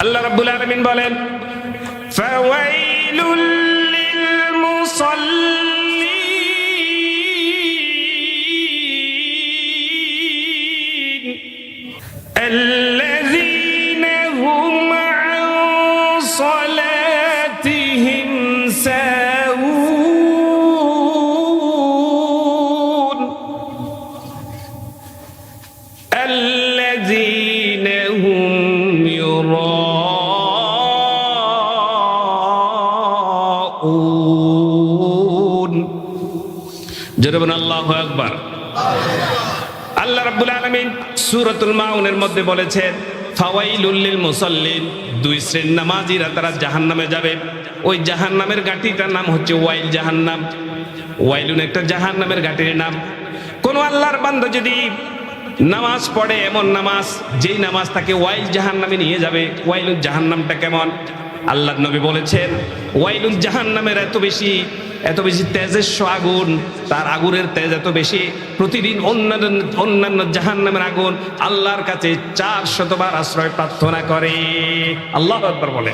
আল্লাহ রাব্বুল আলামিন বলেন ফাওয়াইলুল লিল মুসাল্লিন আল্লাযীনা হুম আন সালাতিহিম সাহুন আল্লাযীনা হুম ইউরাউন। জোরে বলুন আল্লাহু আকবার। আল্লাহ রাব্বুল আলামিন সূরাতুল মাউনের মধ্যে বলেছেন ফাওয়াইলুল লিল মুসাল্লিন, দুই শ্রেণীর নামাজীরা তারা জাহান্নামে যাবে। ওই জাহান্নামের ঘাটিটার নাম হচ্ছে ওয়াইল জাহান্নাম। ওয়াইলুন একটা জাহান্নামের ঘাটির নাম। কোন আল্লাহর বান্দা যদি নামাজ পড়ে, এমন নামাজ যেই নামাজ তাকে ওয়াইল জাহান্নামে নিয়ে যাবে। ওয়াইলুন জাহান্নামটা কেমন? আল্লাহর নবী বলেছেন ওয়াইলুন জাহান্নামের এত বেশি তেজস্ব আগুন, তার আগুনের তেজ এত বেশি, প্রতিদিন অন্যান্য জাহান্নামের আগুন আল্লাহর কাছে 400 বার আশ্রয় প্রার্থনা করে। আল্লাহু আকবার বলে।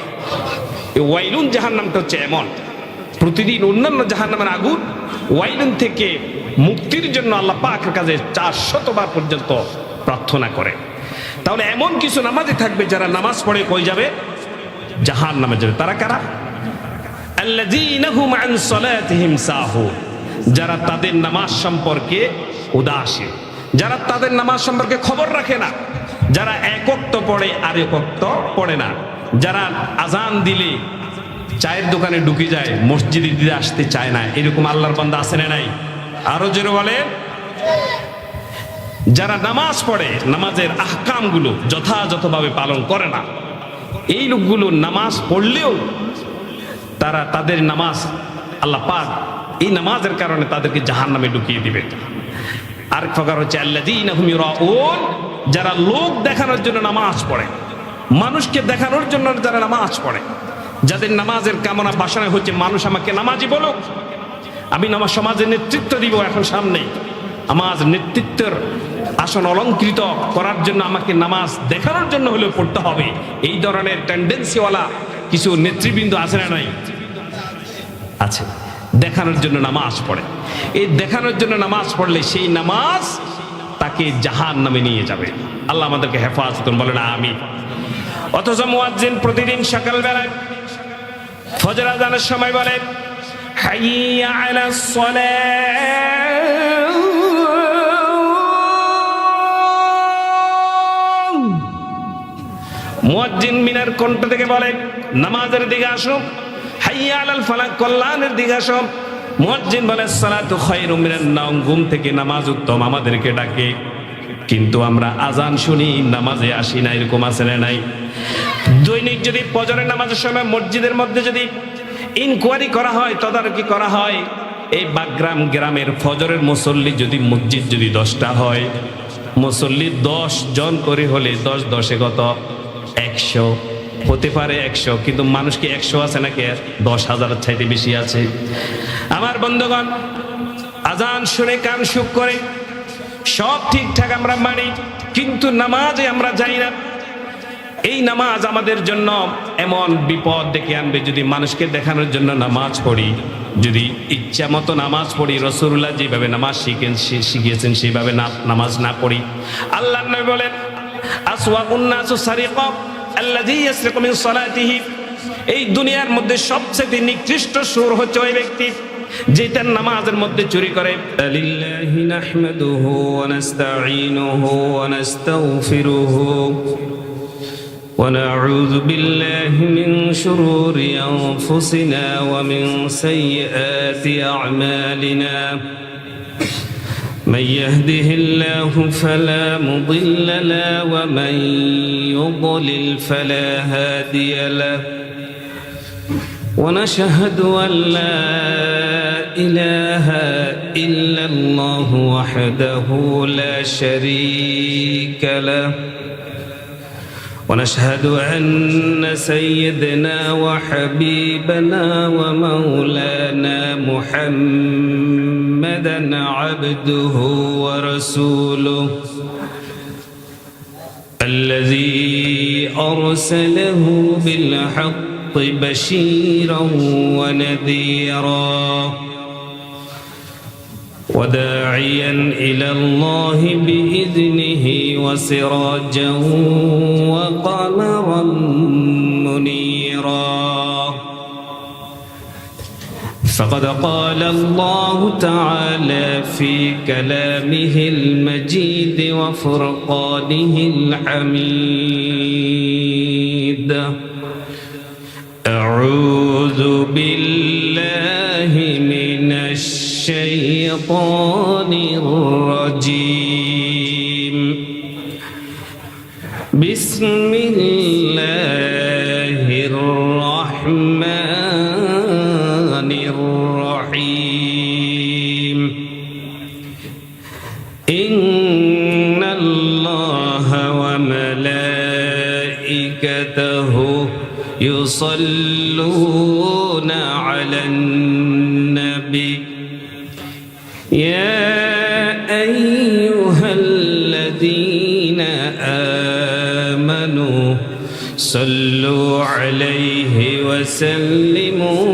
এই ওয়াইলুন জাহান্নামটা হচ্ছে এমন, প্রতিদিন অন্যান্য জাহান্নামের আগুন ওয়াইলুন থেকে মুক্তির জন্য আল্লাহ পাকের কাছে 400 বার পর্যন্ত প্রার্থনা করে। তাহলে এমন কিছু নামাজি থাকবে যারা নামাজ পড়ে কই যাবে? জাহান্নামে যাবে। তারা কারা? আল্লাযীনা হুম আন সালাতিহিম সাহুন, যারা তাদের নামাজ সম্পর্কে উদাসীন, যারা তাদের নামাজ সম্পর্কে খবর রাখে না, যারা এক ওয়াক্ত পড়ে আর এক ওয়াক্ত পড়ে না, যারা আজান দিলে চায়ের দোকানে ঢুকে যায়, মসজিদে দিতে আসতে চায় না, এরকম আল্লাহর বান্দা আছে না নাই? আরো জোরে বলে। যারা নামাজ পড়ে নামাজের আহকামগুলো যথাযথভাবে পালন করে না, এই লোকগুলো নামাজ পড়লেও তারা তাদের নামাজ আল্লাহ পাক এই নামাজের কারণে তাদেরকে জাহান্নামে ঢুকিয়ে দিবে। আরেক প্রকার হচ্ছে আল্লাযীনা হুম ইউরাউন, যারা লোক দেখানোর জন্য নামাজ পড়ে, মানুষকে দেখানোর জন্য যারা নামাজ পড়ে, যাদের নামাজের কামনা বাসনা হচ্ছে মানুষ আমাকে নামাজি বলুক, আমি নামাজ সমাজের নেতৃত্ব দিব, এখন সামনে আমার নেতৃত্বের আসন অলঙ্কৃত করার জন্য আমাকে নামাজ দেখানোর জন্য হলেও পড়তে হবে, এই ধরনের টেন্ডেন্সিওয়ালা কিছু নেতৃবৃন্দ আছে না নাই? আছে। দেখানোর জন্য নামাজ পড়ে। এই দেখানোর জন্য নামাজ পড়লে সেই নামাজ তাকে জাহান্নামে নিয়ে যাবে। আল্লাহ আমাদেরকে হেফাজত করুন, বলেন আমিন। অথচ মুয়াজ্জিন প্রতিদিন সকালবেলায় ফজর আযানের সময় বলে হাইয়া আলাস সালাহ, মুয়াজ্জিন মিনার কণ্ঠ থেকে বলে নামাজের দিকে আসো, হাইয়া আলাল ফালাহ, কল্যাণের দিকে আসো। মুয়াজ্জিন বলে সালাতু খায়রুম মিনান নাওম, ঘুম থেকে নামাজ উত্তম, আমাদেরকে ডাকে। কিন্তু আমরা আজান শুনি, নামাজে আসি না, এরকম আছে না নাই? দৈনিক যদি ফজরের নামাজের সময় মসজিদের মধ্যে যদি ইনকোয়ারি করা হয়, তদারকি করা হয়, এই বাগগ্রাম গ্রামের ফজরের মুসল্লি যদি মসজিদ যদি 10টা হয়, মুসল্লি 10 জন করে হলে 10 10 কত? 100 হতে পারে 100, কিন্তু মানুষ কি 100 আছে নাকি 10,000 চাইতে বেশি আছে? আমার বন্ধুগণ, আজান শুনে কান সুখ করে সব ঠিকঠাক আমরা মানি, কিন্তু নামাজে আমরা যাই না। এই নামাজ আমাদের জন্য এমন বিপদ ডেকে আনবে যদি মানুষকে দেখানোর জন্য নামাজ পড়ি, যদি ইচ্ছা মতো নামাজ পড়ি, রাসূলুল্লাহ যেভাবে নামাজ শিখিয়েছেন সেইভাবে নামাজ না পড়ি। আল্লাহর নবী বলেন আসওয়াকুন নাসু সারিকা আল্লাযী ইয়াসরিকু মিন সালাতিহি, এই দুনিয়ার মধ্যে সবচেয়ে নিকৃষ্ট সুর হচ্ছে ওই ব্যক্তি যেটা নামাজের মধ্যে চুরি করে। লিল্লাহি নাহমাদুহু ওয়া নাস্তাঈনুহু ওয়া নাস্তাগফিরুহু ওয়া নাউযু বিল্লাহি মিন শুরুরি আনফুসিনা ওয়া মিন সাইয়্যাতি আ'মালিনা। من يهده الله فلا مضل له ومن يضلل فلا هادي له ونشهد أن لا إله إلا الله وحده لا شريك له ونشهد أن سيدنا وحبيبنا ومولانا محمدا عبده ورسوله الذي أرسله بالحق بشيرا ونذيرا وداعيا إلى الله بإذنه وسراجا وقمرا منيرا فقد قال الله تعالى في كلامه المجيد وفرقانه الحميد أعوذ بالله من الشيطان الرجيم بسم الله الرحمن الرحيم إن الله وملائكته يصلون على النبي يا أيها الذين آمنوا صلوا عليه وسلموا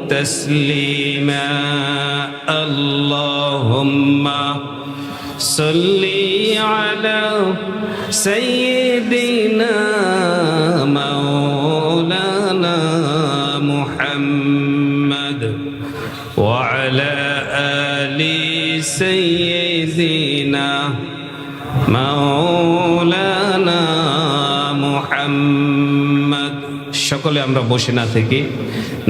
تسليما اللهم صل على سيدنا مولانا محمد وعلى آل سيدنا مولانا মুহাম্মদ সকলে আমরা বসে না থেকে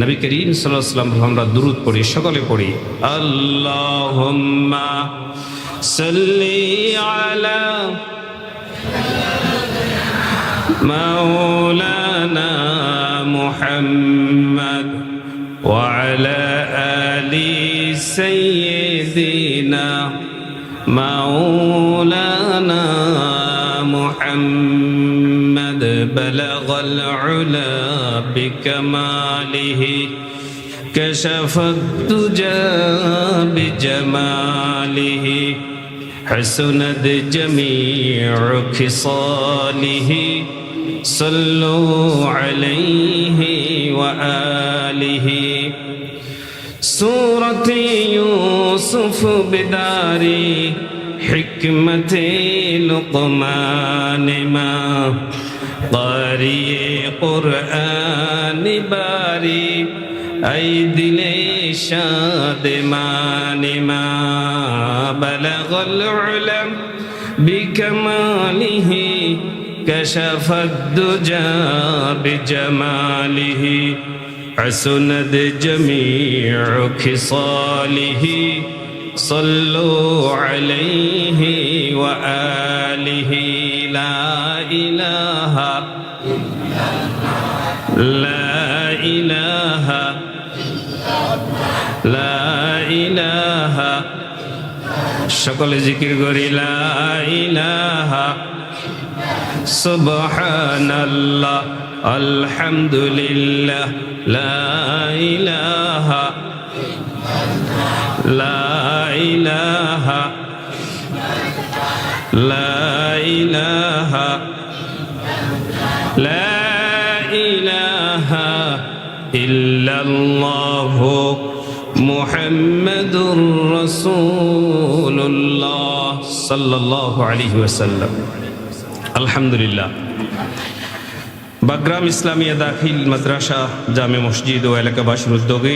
নবী করিম সাল্লাল্লাহু আলাইহি ওয়াসাল্লাম আমরা দুরূদ পড়ি সকলে পড়ি আল্লাহুম্মা সাল্লি আলা মাওলানা মুহাম্মদ ওয়া আলা আলি সাইয়্যিদিনা مولانا محمد بلغ العلا بكماله كشف الدجى بجماله حسنت جميع خصاله صلوا عليه وآله سورة يوسف بداري حكمة لقمان ما قارئ قرآن باري أي دل شادمان ما بلغ العلم بكماله كشف الدجى بجماله حسنت جميع خصاله صلوا عليه وآله لا إله لا إله لا إله সকল জিকির করি লা ইলাহা সুবহানাল্লাহ আলহামদুলিল্লাহ লা ইলাহা লা ইলাহা লা ইলাহা লা ইলাহা ইল্লাল্লাহ মুহাম্মাদুর রাসূলুল্লাহ সাল্লাল্লাহু আলাইহি ওয়াসাল্লাম আলহামদুলিল্লাহ বাগ্রাম ইসলামিয়া দাখিল মাদ্রাসা জামে মসজিদ ও এলাকাবাসীর উদ্যোগে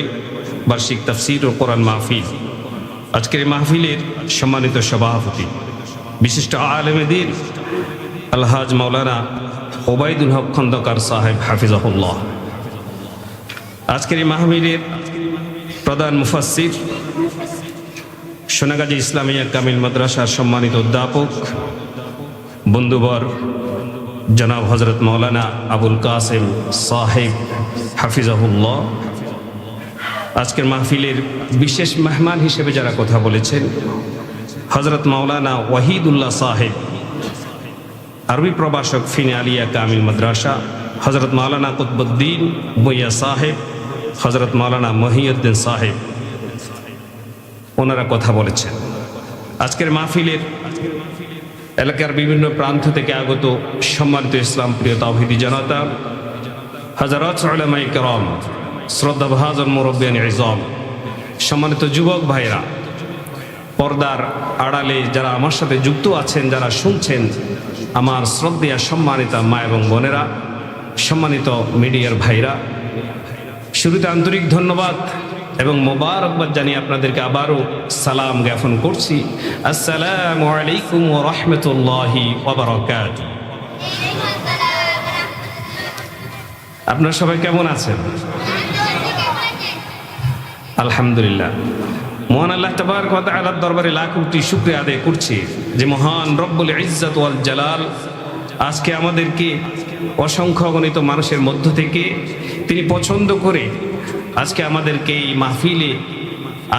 বার্ষিক তাফসীর ও কোরআন মাহফিল আজকের মাহফিলের সম্মানিত সভাপতি বিশিষ্ট আলেমে দ্বীন আলহাজ মাওলানা ওবায়দুল হক খন্দকার সাহেব হাফিজাহুল্লাহ আজকের এই মাহফিলের প্রধান মুফাসসির সোনাগাজী ইসলামিয়া কামিল মাদ্রাসার সম্মানিত অধ্যাপক বন্ধুবর জনাব হযরত মাওলানা আবুল কাসেম সাহেব হাফিজাহুল্লাহ আজকের মাহফিলের বিশেষ মেহমান হিসেবে যারা কথা বলেছেন হযরত মাওলানা ওয়াহিদুল্লাহ সাহেব আরবি প্রভাষক ফিনে আলিয়া কামিল মাদ্রাসা হযরত মাওলানা কুতবুদ্দিন ভূঁইয়া সাহেব হযরত মাওলানা মহিউদ্দিন সাহেব ওনারা কথা বলেছেন আজকের মাহফিলের এলাকার বিভিন্ন প্রান্ত থেকে আগত সম্মানিত ইসলাম প্রিয় তাওহীদি জনতা, হযরত উলামায়ে কেরাম, শ্রদ্ধাভাজন মুরব্বিয়ান ইজম, সম্মানিত যুবক ভাইরা, পর্দার আড়ালে যারা আমার সাথে যুক্ত আছেন, যারা শুনছেন, আমার শ্রদ্ধেয় সম্মানিতা মা এবং বোনেরা, সম্মানিত মিডিয়ার ভাইরা, শুরুতে আন্তরিক ধন্যবাদ এবং মোবারকবাদ জানিয়ে আপনাদেরকে আবারও সালাম জ্ঞাপন করছি। আসসালামু আলাইকুম ওয়া রাহমাতুল্লাহি ওয়া বারাকাতুহু। আপনারা সবাই কেমন আছেন? আলহামদুলিল্লাহ। মহান আল্লাহ তাবারক ওয়া তাআলার দরবারে লাখ কোটি শুকরিয়া আদায় করছি যে মহান রব্বুল ইজ্জত ওয়াল জালাল আজকে আমাদেরকে অসংখ্য অগণিত মানুষের মধ্য থেকে তিনি পছন্দ করে আজকে আমাদেরকে এই মাহফিলে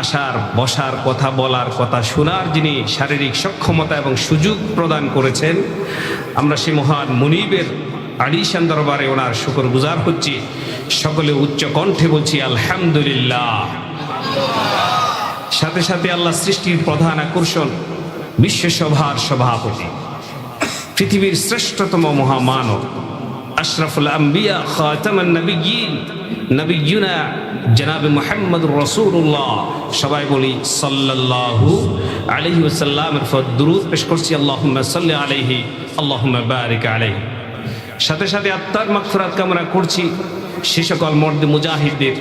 আসার, বসার, কথা বলার, কথা শোনার যিনি শারীরিক সক্ষমতা এবং সুযোগ প্রদান করেছেন, আমরা সেই মহান মুনিবের আলিশান দরবারে ওনার শুকরগুজার হচ্ছি। সকলে উচ্চ কণ্ঠে বলছি আলহামদুলিল্লাহ। সাথে সাথে আল্লাহ সৃষ্টির প্রধান আকর্ষণ, বিশ্বসভার সভাপতি, পৃথিবীর শ্রেষ্ঠতম মহামানব, আশরাফুল আম্বিয়া, খাতামান নবিয়্যিন, নবিয়্যুনা জনাবে মুহাম্মদুর রাসূলুল্লাহ, সবাই বলি সাল্লাল্লাহু আলাইহি ওয়াসাল্লামের উপর দুরূদ পেশ করছি। আল্লাহুম্মা সাল্লি আলাইহি, আল্লাহুম্মা বারিক আলাইহি। সাথে সাথে আত্মার মাগফিরাত কামনা করছি সে সকল মর্দে মুজাহিদদের,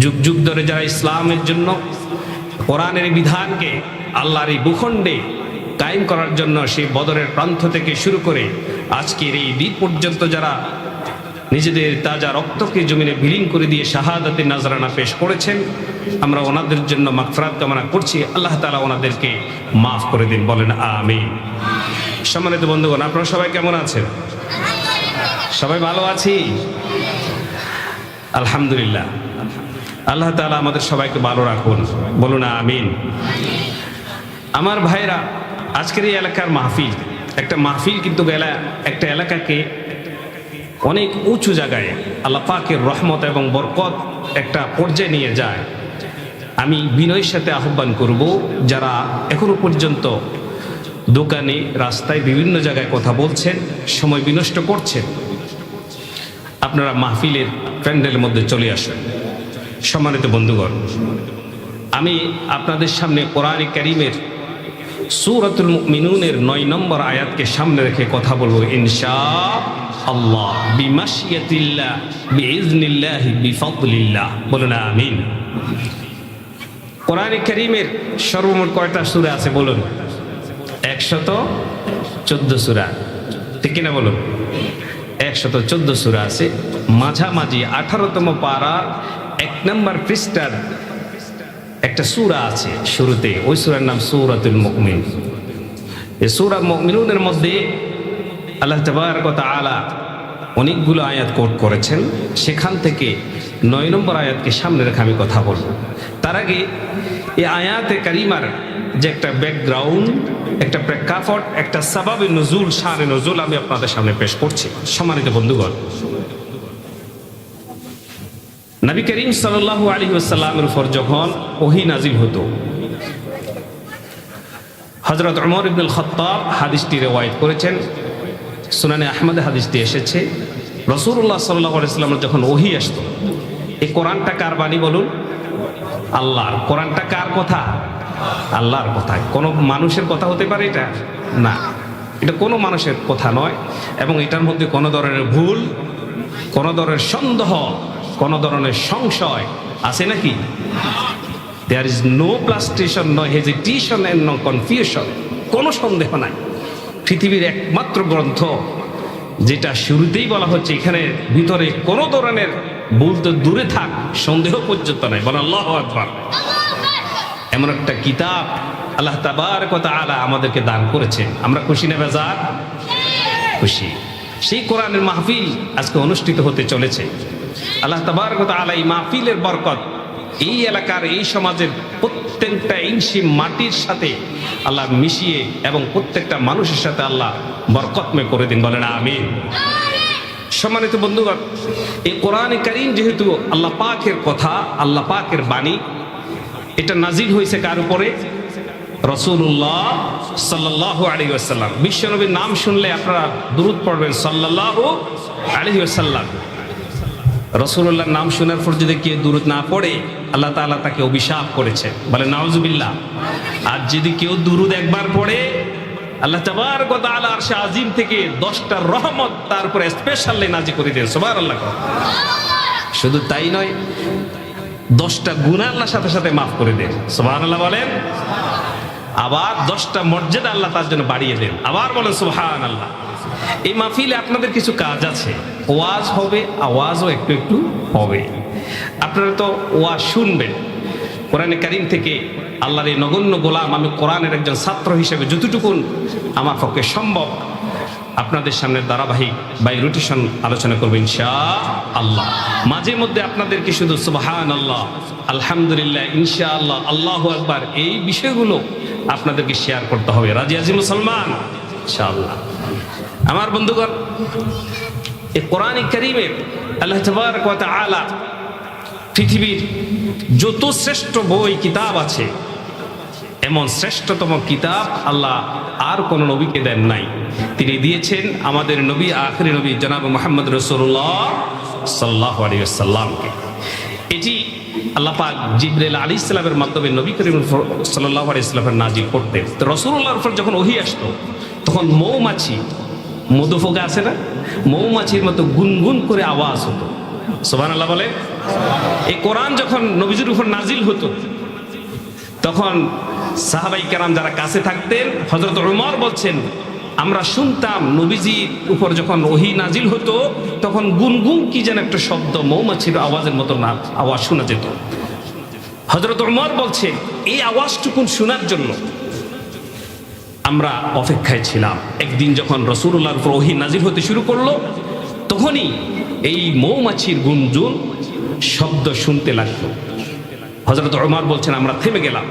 যুগ যুগ ধরে যারা ইসলামের জন্য কোরআনের বিধানকে আল্লাহর এই ভূখণ্ডে কায়েম করার জন্য সেই বদরের প্রান্ত থেকে শুরু করে আজকের এই দিন পর্যন্ত যারা নিজেদের তাজা রক্তকে জমিনে বিলীন করে দিয়ে শাহাদাতের নাজরানা পেশ করেছেন, আমরা ওনাদের জন্য মাগফিরাত কামনা করছি। আল্লাহ তাআলা ওনাদেরকে মাফ করে দিন, বলেন আমিন। সম্মানিত বন্ধুগণ, আপনারা সবাই কেমন আছেন? সবাই ভালো আছি? আলহামদুলিল্লাহ। আল্লাহ তাআলা আমাদের সবাইকে ভালো রাখুন, বলুন আমিন। আমার ভাইরা, আজকের এই এলাকার মাহফিল, একটা মাহফিল কিন্তু একটা এলাকাকে অনেক উঁচু জায়গায় আল্লাহ পাকের রহমত এবং বরকত একটা পর্যায়ে নিয়ে যায়। আমি বিনয়ের সাথে আহ্বান করব, যারা এখনো পর্যন্ত দোকানে, রাস্তায়, বিভিন্ন জায়গায় কথা বলছেন, সময় বিনষ্ট করছেন, আপনারা মাহফিলের প্যান্ডেলের মধ্যে চলে আসেন। সম্মানিত বন্ধুগণ, আমি আপনাদের সামনে কোরআন কারীমের সূরাতুল মুমিনুনের 9 নম্বর আয়াতকে সামনে রেখে কথা বলবো ইনশাআল্লাহ, বিমাশিয়াতিল্লাহ, বিইজনিল্লাহ, বিফাদলিল্লাহ, বলুন আমিন। কোরআন কারীমের সর্বমোট কয়টা সূরা আছে বলুন? 114 সূরা, ঠিক কিনা বলুন? 114 সূরা আছে। মাঝামাঝি 18তম পারার 1 নম্বর পৃষ্ঠার একটা সূরা আছে শুরুতে, ওই সূরার নাম সূরাতুল মুমিন। এই সূরা মুমিনুনের মধ্যে আল্লাহ তাবারক ওয়া তাআলা অনেকগুলো আয়াত কোট করেছেন, সেখান থেকে 9 নম্বর আয়াতকে সামনে রেখে আমি কথা বলব। তার আগে এই আয়াতে কারিমার যে একটা ব্যাকগ্রাউন্ড, একটা প্রেক্ষাপট, একটা সাবাবে নুজুল, শানে নুজুল আমি আপনাদের সামনে পেশ করছি। সম্মানিত বন্ধুগণ, নবী করিম সাল্লাল্লাহু আলাইহি ওয়াসাল্লামের উপর যখন ওহী নাজিল হতো, হযরত ওমর ইবনুল খাত্তাব হাদিসটি রওয়ায়াত করেছেন, সুনানে আহমদে হাদিসটি এসেছে। রাসূলুল্লাহ সাল্লাল্লাহু আলাইহি ওয়াসাল্লামের যখন ওহী আসতো, এই কোরআনটা কার বাণী বলুন? আল্লাহর। কোরআনটা কার কথা? আল্লাহর কথা। কোনো মানুষের কথা হতে পারে এটা? না, এটা কোনো মানুষের কথা নয়। এবং এটার মধ্যে কোনো ধরনের ভুল, কোনো ধরনের সন্দেহ, কোনো ধরনের সংশয় আছে নাকি? দেয়ার ইজ নো প্লাস্টেশন, no hesitation and no confusion. কোনো সন্দেহ নাই। পৃথিবীর একমাত্র গ্রন্থ যেটা শুরুতেই বলা হচ্ছে, এখানে ভিতরে কোনো ধরনের ভুল তো দূরে থাক, সন্দেহ পর্যন্ত নাই। বলেন আল্লাহু আকবার। এমন একটা কিতাব আল্লাহ তাবারক ওয়া তাআলা আমাদেরকে দান করেছেন। আমরা খুশি না বেজার? খুশি। সেই কোরআনের মাহফিল আজকে অনুষ্ঠিত হতে চলেছে। আল্লাহ তাবারক ওয়া তাআলা এই মাহফিলের বরকত এই এলাকার, এই সমাজের প্রত্যেকটা ইঞ্চি মাটির সাথে আল্লাহ মিশিয়ে এবং প্রত্যেকটা মানুষের সাথে আল্লাহ বরকতময় করে দিন, বলেন আমিন। সম্মানিত বন্ধুগণ, এই কোরআনে কারীম যেহেতু আল্লাহ পাকের কথা, আল্লাহ পাকের বাণী, এটা নাজিল হয়েছে কার উপরে? রাসূলুল্লাহ সাল্লাল্লাহু আলাইহি ওয়াসাল্লাম। বিশ্বনবীর নাম শুনলে আপনারা দুরূদ পড়বেন সাল্লাল্লাহু আলাইহি ওয়াসাল্লাম। রাসূলুল্লাহর নাম শোনার পর যদি কেউ দুরূদ না পড়ে আল্লাহ তাআলা তাকে অভিশাপ করেছেন, বলে নাউজুবিল্লাহ। আর যদি কেউ দুরূদ একবার পড়ে আল্লাহ তাবারক ওয়া তাআলা আরশে আজিম থেকে 10টা রহমত তার উপরে স্পেশালি নাজিল করে দেন। সুবহানাল্লাহ। শুধু তাই নয়, 10টা গুনাহ আল্লাহর সাথে সাথে মাফ করে দেন। সুবহানাল্লাহ বলেন। আবার 10টা মর্যাদা আল্লাহ তার জন্য বাড়িয়ে দেন। আবার বলেন সুবহানাল্লাহ। এই মাহফিলে আপনাদের কিছু কাজ আছে, ওয়াজ হবে, আওয়াজও একটু একটু হবে। আপনারা তো ওয়াজ শুনবেন কোরআনে কারীম থেকে। আল্লাহর এই নগণ্য গোলাম, আমি কোরআনের একজন ছাত্র হিসেবে যতটুকুন আমার পক্ষে সম্ভব আপনাদের সামনে ধারাবাহিক বাই রোটেশন আলোচনা করবো ইনশাআল্লাহ। মাঝে মধ্যে আপনাদেরকে শুধু সুবহানাল্লাহ, আলহামদুলিল্লাহ, ইনশাআল্লাহ, আল্লাহু আকবার এই বিষয়গুলো আপনাদেরকে শেয়ার করতে হবে। রাজি আছি মুসলমান? ইনশাআল্লাহ। আমার বন্ধুগণ, এই কোরআন কারীমের আল্লাহ তাবারক ওয়া তাআলা পৃথিবীর যত শ্রেষ্ঠ বই কিতাব আছে, এমন শ্রেষ্ঠতম কিতাব আল্লাহ আর কোন নবীকে দেন নাই। তিনি দিয়েছেন আমাদের নবী, আখিরি নবী জনাব মুহাম্মদ রাসূলুল্লাহ সাল্লাল্লাহু আলাইহি ওয়াসাল্লামকে। এটি আল্লাহ পাক জিবরাইল আলাইহিস সালামের মাধ্যমে নবী করিম সাল্লাল্লাহু আলাইহি ওয়াসাল্লামের নাজিল করতেন। তো রাসূলুল্লাহর উপর যখন ওহী আসতো তখন মৌমাছি, মধু ফোঁকা আছে না, মৌমাছির মতো গুনগুন করে আওয়াজ হতো। সুবহানাল্লাহ বলে। এই কোরআন যখন নবীজির উপর নাজিল হতো তখন সাহাবাই কেরাম যারা কাছে থাকতেন, হযরত উমর বলছেন, আমরা শুনতাম নবীজির উপর যখন ওহী নাজিল হতো তখন গুনগুন কি যেন একটা শব্দ, মৌমাছির আওয়াজের মতো না আওয়াজ শোনা যেত। হযরত উমর বলছেন, এই আওয়াজটুকুন শোনার জন্য আমরা অপেক্ষায় ছিলাম। একদিন যখন রাসূলুল্লাহর উপর ওহী নাজিল হতে শুরু করলো তখনই এই মৌমাছির গুনগুন শব্দ শুনতে লাগলো। হযরত উমর বলছেন, আমরা থেমে গেলাম,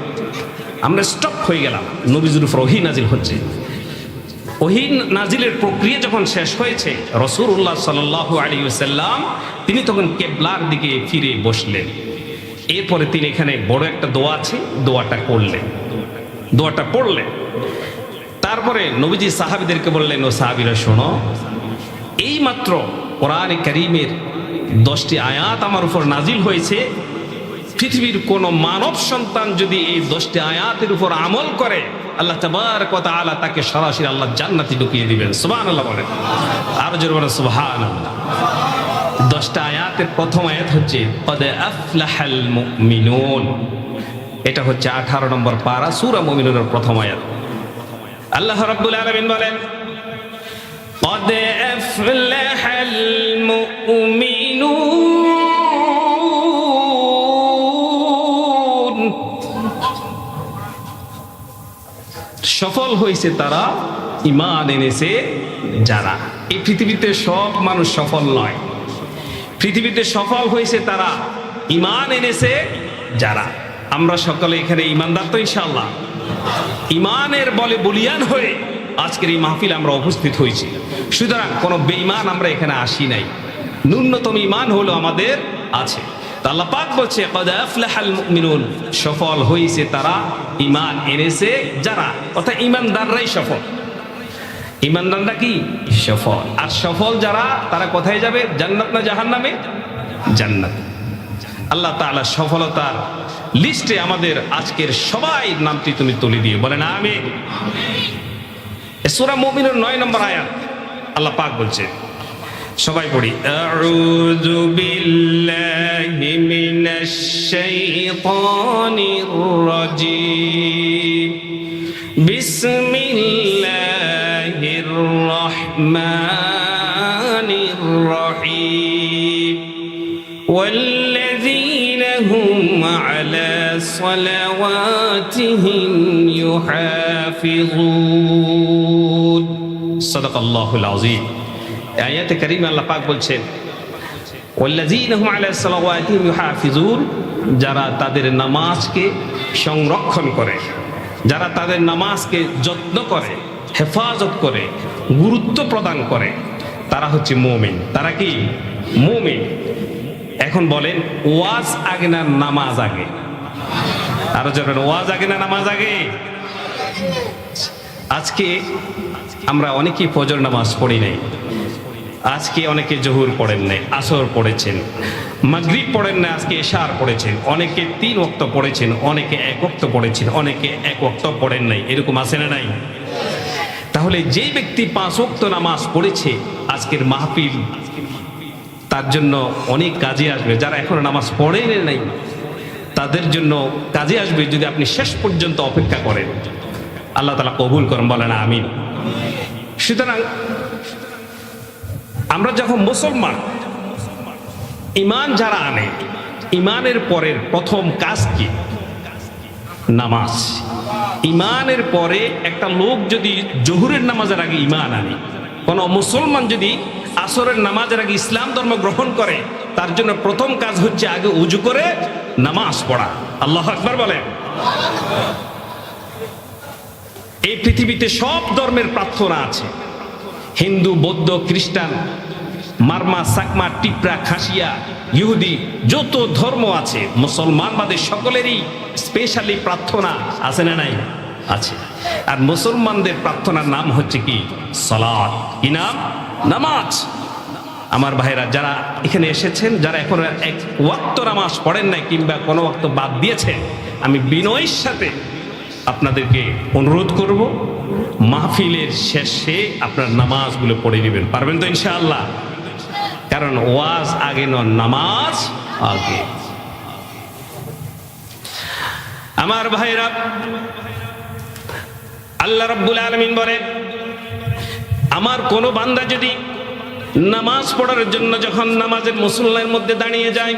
আমরা স্টপ হয়ে গেলাম। নবীজির উপর ওহী নাজিল হচ্ছে। ওহী নাজিলের প্রক্রিয়া যখন শেষ হয়েছে, রাসূলুল্লাহ সাল্লাল্লাহু আলাইহি ওয়াসাল্লাম তিনি তখন কিবলার দিকে ফিরে বসলেন। এরপরে তিনি এখানে বড় একটা দোয়া আছে, দোয়াটা করলেন, দোয়াটা পড়লেন। তারপরে নবীজি সাহাবীদেরকে বললেন, ও সাহাবীরা শোনো, এই মাত্র কোরআনে কারীমের 10টি আয়াত আমার উপর নাজিল হয়েছে। পৃথিবীর কোন মানব সন্তান যদি এই 10টি আয়াতের উপর আমল করে আল্লাহ তাবারক ওয়া তাআলা তাকে সরাসরি আল্লাহ জান্নাতে ঢুকিয়ে দিবেন। সুবহানাল্লাহ বলেন। আর জোরে বলেন সুবহানাল্লাহ। 10টা আয়াতের প্রথম আয়াত হচ্ছে ক্বাদ আফলাহাল মুমিনুন। এটা হচ্ছে 18 নম্বর পারা সূরা মুমিনুনের প্রথম আয়াত। আল্লাহ রাব্বুল আলামিন বলেন, ক্বাদ আফলাহাল মুমিনুন, সফল হয়েছে তারা ঈমান এনেছে যারা। এই পৃথিবীতে সব মানুষ সফল নয়, পৃথিবীতে সফল হয়েছে তারা ঈমান এনেছে যারা। আমরা সকলে এখানে ঈমানদার তো ইনশাআল্লাহ। ঈমানের বলে বলিয়ান হয়ে আজকের এই মাহফিলে আমরা উপস্থিত হয়েছি। সুতরাং কোনো বেঈমান আমরা এখানে আসি নাই, ন্যূনতম ঈমান হলো আমাদের আছে। আল্লাহ পাক বলছে, ক্বাদ আফলাহাল মুমিনুন, সফল হয়েছে তারা ঈমান এনেছে যারা। অর্থাৎ ঈমানদাররাই সফল। ঈমানদাররা কি সফল। আর সফল যারা, তারা কোথায় যাবে? জান্নাত না জাহান্নামে? জান্নাত। আল্লাহ তাআলা সফলতার লিস্টে আমাদের আজকের সবাই নামটি তুমি তুলে দিয়ে বলেন আমিন। সূরা মুমিনুন 9 নম্বর আয়াত আল্লাহ পাক বলছে, সবাই পড়ি, আউযু বিল্লাহি মিনাশ শাইতানির রাজীম, বিসমিল্লাহির রহমানির রহিম, ওয়াল্লাযীনা হুম আলা সালাওয়াতিহিম ইউহাফিজুন। সাদাকাল্লাহুল আযীম। আয়াতে কারিমে আল্লাহ পাক বলছেন, ওয়াল্লাযীনা হুম আলা সালাওয়াতিহিম ইউহাফিজুন, যারা তাদের নামাজকে সংরক্ষণ করে, যারা তাদের নামাজকে যত্ন করে, হেফাজত করে, গুরুত্ব প্রদান করে, তারা হচ্ছে মুমিন। তারা কি? মুমিন। এখন বলেন, ওয়াজ আগে না নামাজ আগে? আরো যাবেন, ওয়াজ আগে না নামাজ আগে? আজকে আমরা অনেকেই ফজর নামাজ পড়ি নাই, আজকে অনেকে জোহর পড়েন নাই, আসর পড়েছেন, মাগরিব পড়েন না, আজকে এশার পড়েছেন, অনেকে 3 ওয়াক্ত পড়েছেন, অনেকে 1 ওয়াক্ত পড়েছেন, অনেকে 1 ওয়াক্ত পড়েন নাই। এরকম আছে না নাই? তাহলে যে ব্যক্তি 5 ওয়াক্ত নামাজ পড়েছে, আজকের মাহফিল তার জন্য অনেক কাজে আসবে। যারা এখনো নামাজ পড়েন নাই তাদের জন্য কাজে আসবে যদি আপনি শেষ পর্যন্ত অপেক্ষা করেন। আল্লাহ তাআলা কবুল করেন, বলেন আমিন। সুতরাং আমরা যখন মুসলমান, ঈমান যারা আনে, ঈমানের পরের প্রথম কাজ কি? নামাজ। ঈমানের পরে একটা লোক যদি জোহরের নামাজের আগে ঈমান আনে, কোন মুসলমান যদি আসরের নামাজের আগে ইসলাম ধর্ম গ্রহণ করে, তার জন্য প্রথম কাজ হচ্ছে আগে ওযু করে নামাজ পড়া। আল্লাহু আকবার বলেন। এই পৃথিবীতে সব ধর্মের প্রার্থনা আছে, হিন্দু, বৌদ্ধ, খ্রিস্টান, মারমা, সাকমা, টিপরা, খাসিয়া, ইহুদি, যত ধর্ম আছে, মুসলমান বাদে সকলেরই স্পেশালি প্রার্থনা আছে না নাই? আছে। আর মুসলমানদের প্রার্থনার নাম হচ্ছে কি? সালাত। কি নাম? নামাজ। আমার ভাইরা যারা এখানে এসেছেন, যারা এখন 1 ওয়াক্ত নামাজ পড়েন নাই কিংবা কোনো ওয়াক্ত বাদ দিয়েছেন, আমি বিনয়ের সাথে আপনাদেরকে অনুরোধ করব, মাহফিলের শেষে আপনার নামাজগুলো পড়ে নেবেন। পারবেন তো ইনশাআল্লাহ? কারণ ওয়াজ আগে নয়, নামাজ আগে। আমার ভাইরা, আল্লাহ রাব্বুল আলামিন বলেন, আমার কোন বান্দা যদি নামাজ পড়ার জন্য যখন নামাজের মুসল্লার মধ্যে দাঁড়িয়ে যায়,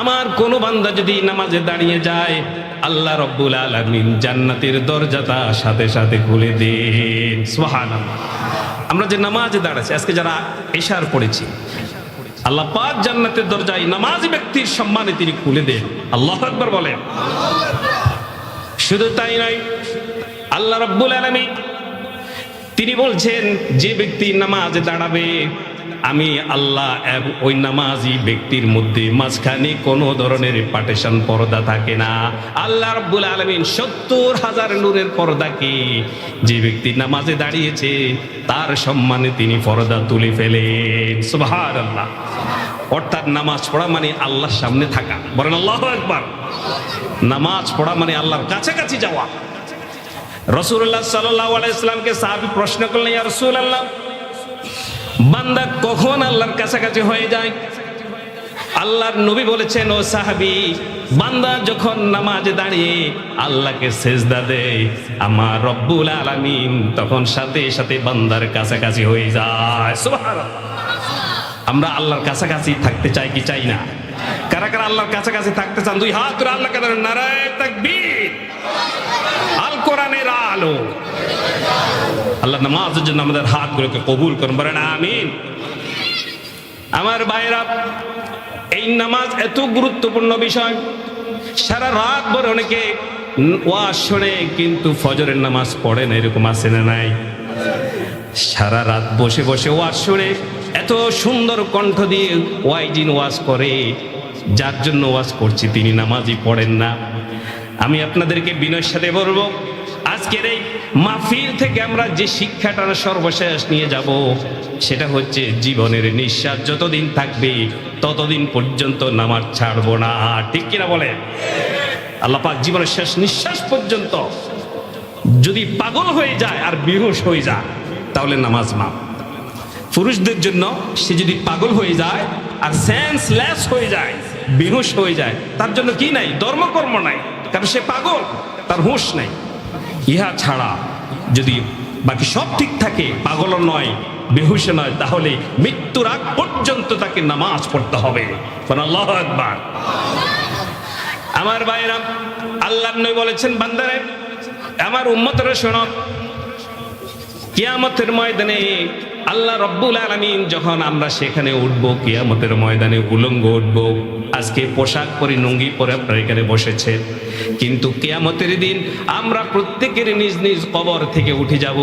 আমার কোন বান্দা যদি নামাজে দাঁড়িয়ে যায়, আল্লাহ রাব্বুল আলামিন জান্নাতের দরজাটা সাথে সাথে খুলে দেন। সুবহানাল্লাহ। আমরা যে নামাজে দাঁড়াচ্ছি, আজকে যারা এশার পড়েছি, আল্লাহ পাক জান্নাতের দরজায় নামাজি ব্যক্তির সম্মানে তিনি খুলে দেন। আল্লাহু আকবার বলেন। শুধু তাই নয়, আল্লাহ রাব্বুল আলামিন তিনি বলছেন, যে ব্যক্তি নামাজে দাঁড়াবে, আমি আল্লাহ ওই নামাজি ব্যক্তির মধ্যে মাঝখানে কোনো ধরনের পার্টিশন, পর্দা থাকে না। আল্লাহ রাব্বুল আলামিন 70,000 নূরের পর্দাকে যে ব্যক্তি নামাজে দাঁড়িয়েছে তার সম্মানে তিনি পর্দা তুলে ফেলেন। সুবহানাল্লাহ। অর্থাৎ নামাজ পড়া মানে আল্লাহর সামনে থাকা। বলেন আল্লাহু আকবার। নামাজ পড়া মানে আল্লাহর কাছাকাছি যাওয়া। রাসূলুল্লাহ সাল্লাল্লাহু আলাইহি ওয়াসাল্লামকে সাহাবী প্রশ্ন করলেন, ইয়া রাসূলুল্লাহ, বান্দা কখন আল্লাহর কাছাকাছি হয়ে যায়? আল্লাহর নবী বলেছেন, ও সাহাবী, বান্দা যখন নামাজে দাঁড়িয়ে আল্লাহকে সেজদা দেয়, আমার রব্বুল আলামিন তখন সাথে সাথে বান্দার কাছাকাছি হয়ে যায়। সুবহানাল্লাহ। আমরা আল্লাহর কাছাকাছি থাকতে চাই কি চাই না? কারা কারা আল্লাহর কাছাকাছি থাকতে চান? 2 হাত তুলে আল্লাহকে ধরেন, নারায়ে তাকবীর। আল কোরআনের আলো। আল্লাহ নামাজের জন্য আমাদের হাতগুলোকে কবুল করুন, বলেন আমিন। আমার ভাইরা, এই নামাজ এত গুরুত্বপূর্ণ বিষয়। সারা রাত ভর অনেকে ওয়াজ শোনে কিন্তু ফজরের নামাজ পড়ে না, এরকম আছে না নাই? সারা রাত বসে বসে ওয়াজ শুনে, এত সুন্দর কণ্ঠ দিয়ে ওয়াইজিন ওয়াজ করে, যার জন্য ওয়াজ করছি তিনি নামাজই পড়েন না। আমি আপনাদেরকে বিনয়ের সাথে বলবো, আজকের এই মাহফিল থেকে আমরা যে শিক্ষাটা সর্বশেষ নিয়ে যাব, সেটা হচ্ছে জীবনের নিঃশ্বাস যতদিন থাকবে ততদিন পর্যন্ত নামাজ ছাড়বো না। ঠিক কিনা বলেন? আল্লাহ পাক জীবনের শেষ নিঃশ্বাস পর্যন্ত যদি পাগল হয়ে যায় আর বেহুশ হয়ে যায় তাহলে নামাজ মাফ। পুরুষদের জন্য সে যদি পাগল হয়ে যায় আর সেন্সলেস হয়ে যায়, বেহুশ হয়ে যায়, তার জন্য কি নাই? ধর্মকর্ম নাই, কারণ সে পাগল, তার হুঁশ নাই। ইহা ছাড়া যদি বাকি সব ঠিক থাকে, পাগল নয়, বেহুশ নয়, তাহলে মৃত্যুর আগ পর্যন্ত তাকে নামাজ পড়তে হবে। আল্লাহু আকবার। আমার ভাইরা, আল্লাহর নবী বলেছেন, বান্দারে আমার উম্মতরা শোনো, কিয়ামতের ময়দানে আল্লাহ রব্বুল আলামিন যখন আমরা সেখানে উঠবো, কিয়ামতের ময়দানে উলঙ্গ উঠবো। আজকে পোশাক পরে, লুঙ্গি পরে আপনারা এখানে বসেছে, কিন্তু কিয়ামতের দিন আমরা প্রত্যেকের নিজ নিজ কবর থেকে উঠে যাব।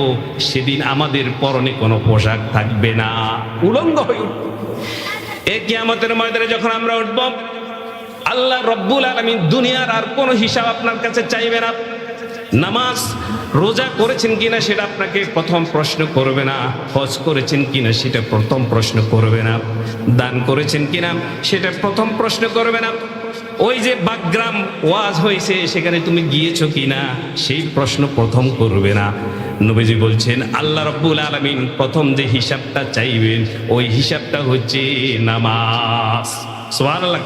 সেদিন আমাদের পরনে কোনো পোশাক থাকবে না, উলঙ্গ হয়ে উঠব। এই কিয়ামতের ময়দানে যখন আমরা উঠব, আল্লাহ রব্বুল আলামিন দুনিয়ার আর কোনো হিসাব আপনার কাছে চাইবে না। নামাজ রোজা করেছেন কিনা সেটা আপনাকে প্রথম প্রশ্ন করবে না, হজ করেছেন কিনা সেটা প্রথম প্রশ্ন করবে না, দান করেছেন কিনা সেটা প্রথম প্রশ্ন করবে না, ওই যে বাগগ্রাম ওয়াজ হয়েছে সেখানে তুমি গিয়েছো কিনা সেই প্রশ্ন প্রথম করবে না। নবীজি বলছেন আল্লাহ রাব্বুল আলামিন প্রথম যে হিসাবটা চাইবেন ওই হিসাবটা হচ্ছে নামাজ। সুবহানাল্লাহ।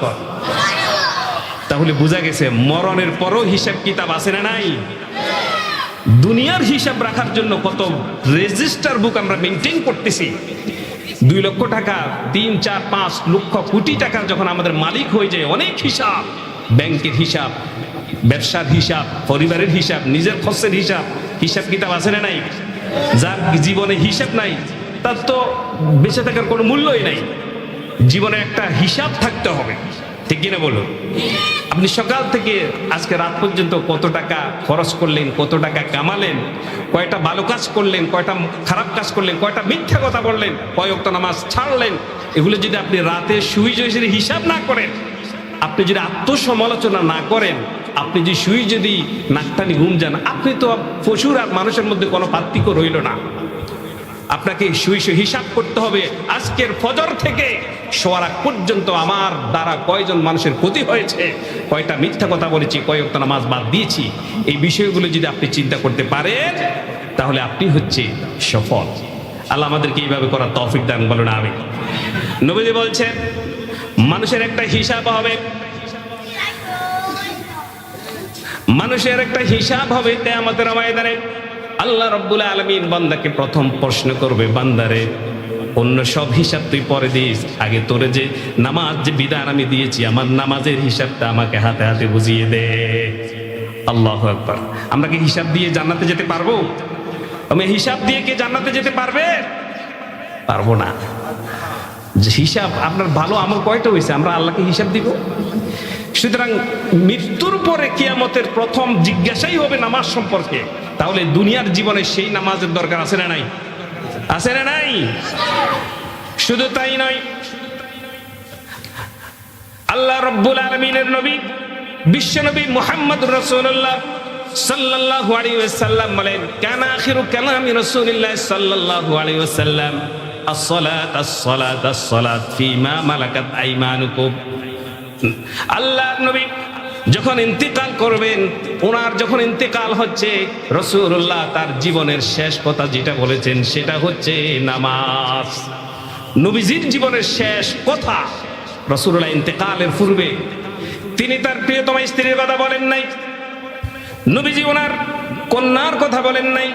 তাহলে বোঝা গেছে মরণের পরও হিসাব কিতাব আছে না নাই? দুনিয়ার হিসাব রাখার জন্য কত রেজিস্টার বুক আমরা মেনটেন করতেছি। 2 লক্ষ টাকা, 3, 4, 5 লক্ষ কোটি টাকা যখন আমাদের মালিক হয়ে যায়, অনেক হিসাব, ব্যাংকের হিসাব, ব্যবসার হিসাব, পরিবারের হিসাব, নিজের খরচের হিসাব, হিসাব কিতাব আছে না নাই? যার জীবনে হিসাব নাই তার তো বেঁচে থাকার কোনো মূল্যই নাই। জীবনে একটা হিসাব থাকতে হবে, ঠিক কিনা বলুন? আপনি সকাল থেকে আজকে রাত পর্যন্ত কত টাকা খরচ করলেন, কত টাকা কামালেন, কয়টা ভালো কাজ করলেন, কয়টা খারাপ কাজ করলেন, কয়টা মিথ্যা কথা বললেন, কয় ওয়াক্ত নামাজ ছাড়লেন, এগুলো যদি আপনি রাতে শুই যদি হিসাব না করেন, আপনি যদি আত্মসমালোচনা না করেন, আপনি যদি শুই যদি নাকটানি ঘুম যান, আপনি তো পশুর আর মানুষের মধ্যে কোনো পার্থক্য রইল না। আপনাকে শুই হিসাব করতে হবে আজকের ফজর থেকে শোয়ার আগ পর্যন্ত আমার দ্বারা কয়জন মানুষের ক্ষতি হয়েছে, কয়টা মিথ্যা কথা বলেছি, কয় ওয়াক্ত নামাজ বাদ দিয়েছি। এই বিষয়গুলো যদি আপনি চিন্তা করতে পারেন তাহলে আপনি হচ্ছে সফল। আল্লাহ আমাদেরকে এইভাবে করার তৌফিক দান বলুন আমিন। নবীজি বলছেন মানুষের একটা হিসাব হবে, মানুষের একটা হিসাব হবে কিয়ামতের ময়দানে। আল্লাহ রাব্বুল আলামিন বান্দাকে প্রথম প্রশ্ন করবে, বান্দারে অন্য সব হিসাব তুই পরে দিস, আগে তোরে যে নামাজ যে বিধান আমি দিয়েছি আমার নামাজের হিসাবটা আমাকে হাতে হাতে বুঝিয়ে দে। আল্লাহু আকবার। আমরা কি হিসাব দিয়ে জান্নাতে যেতে পারবো? আমি হিসাব দিয়ে কি জান্নাতে যেতে পারবে? পারবো না। যে হিসাব আপনার ভালো আমল কয়টা হয়েছে আমরা আল্লাহকে হিসাব দিব। সুতরাং মৃত্যুর পরে কিয়ামতের প্রথম জিজ্ঞাসাই হবে নামাজ সম্পর্কে। তাহলে দুনিয়ার জীবনে সেই নামাজের দরকার আছে না নাই? আছে না নাই? শুধু তাই নয়, আল্লাহ রাব্বুল আলামিনের নবী বিশ্বনবী মুহাম্মদুর রাসূলুল্লাহ সাল্লাল্লাহু আলাইহি ওয়াসাল্লাম বলেন, কানা আখিরু কালামি রাসূলিল্লাহ সাল্লাল্লাহু আলাইহি ওয়াসাল্লাম as-salat as-salat as-salat ফিমা মালাকাত আইমানুকুম। আল্লাহ নবী যখন ইন্তেকাল করবেন, ওনার যখন ইন্তেকাল হচ্ছে, রাসূলুল্লাহ তার জীবনের শেষ কথা যেটা বলেছেন সেটা হচ্ছে নামাজ। নবীজির জীবনের শেষ কথা, রাসূলুল্লাহ ইন্তেকালের পূর্বে তিনি তার প্রিয়তমা স্ত্রীর কথা বলেন নাই, নবীজি ওনার কন্যার কথা বলেন নাই,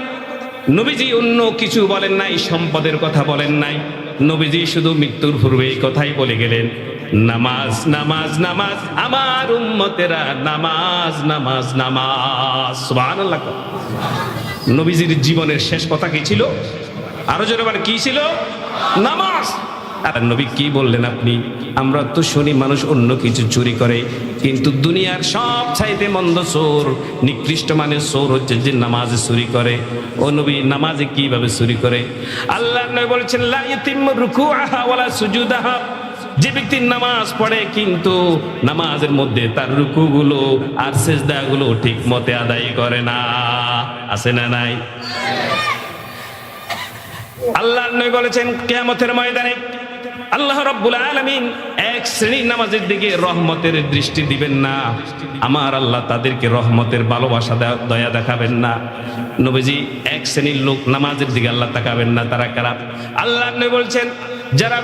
নবীজি অন্য কিছু বলেন নাই, সম্পদের কথা বলেন নাই। নবীজি শুধু মৃত্যুর পূর্বে এই কথাই বলে গেলেন, নামাজ নামাজ নামাজ, আমার উম্মতেরা নামাজ নামাজ নামাজ। সুবহানাল্লাহ। নবীজির জীবনের শেষ কথা কি ছিল? আরো জোরে বলেন, কি ছিল? নামাজ। আর নবী কি বললেন আপনি? আমরা তো শুনি মানুষ অন্য কিছু চুরি করে, কিন্তু দুনিয়ার সব চাইতে মন্দ চোর, নিকৃষ্ট মানের চোর হচ্ছে যে নামাজে চুরি করে। ও নবী, নামাজে কিভাবে চুরি করে? আল্লাহ নবী বলেছেন, লা ইয়াতিম্মু রুকুআহা ওয়ালা সুজুদাহা। যে ব্যক্তি নামাজ পড়ে কিন্তু নামাজের মধ্যে তার রুকুগুলো আর সিজদাগুলো ঠিক মতে আদায় করে না, আছে না নাই? আল্লাহ নবী বলেছেন কিয়ামতের ময়দানে আল্লাহ রাব্বুল আলামিন এক শ্রেণীর নামাজের দিকে রহমতের দৃষ্টি দিবেন না, আমার আল্লাহ তাদেরকে রহমতের ভালোবাসা দয়া দেখাবেন না। নবীজি এক শ্রেণীর লোক নামাজের দিকে আল্লাহ তাকাবেন না, তারা কারা? আল্লাহ নবী বলছেন, যারা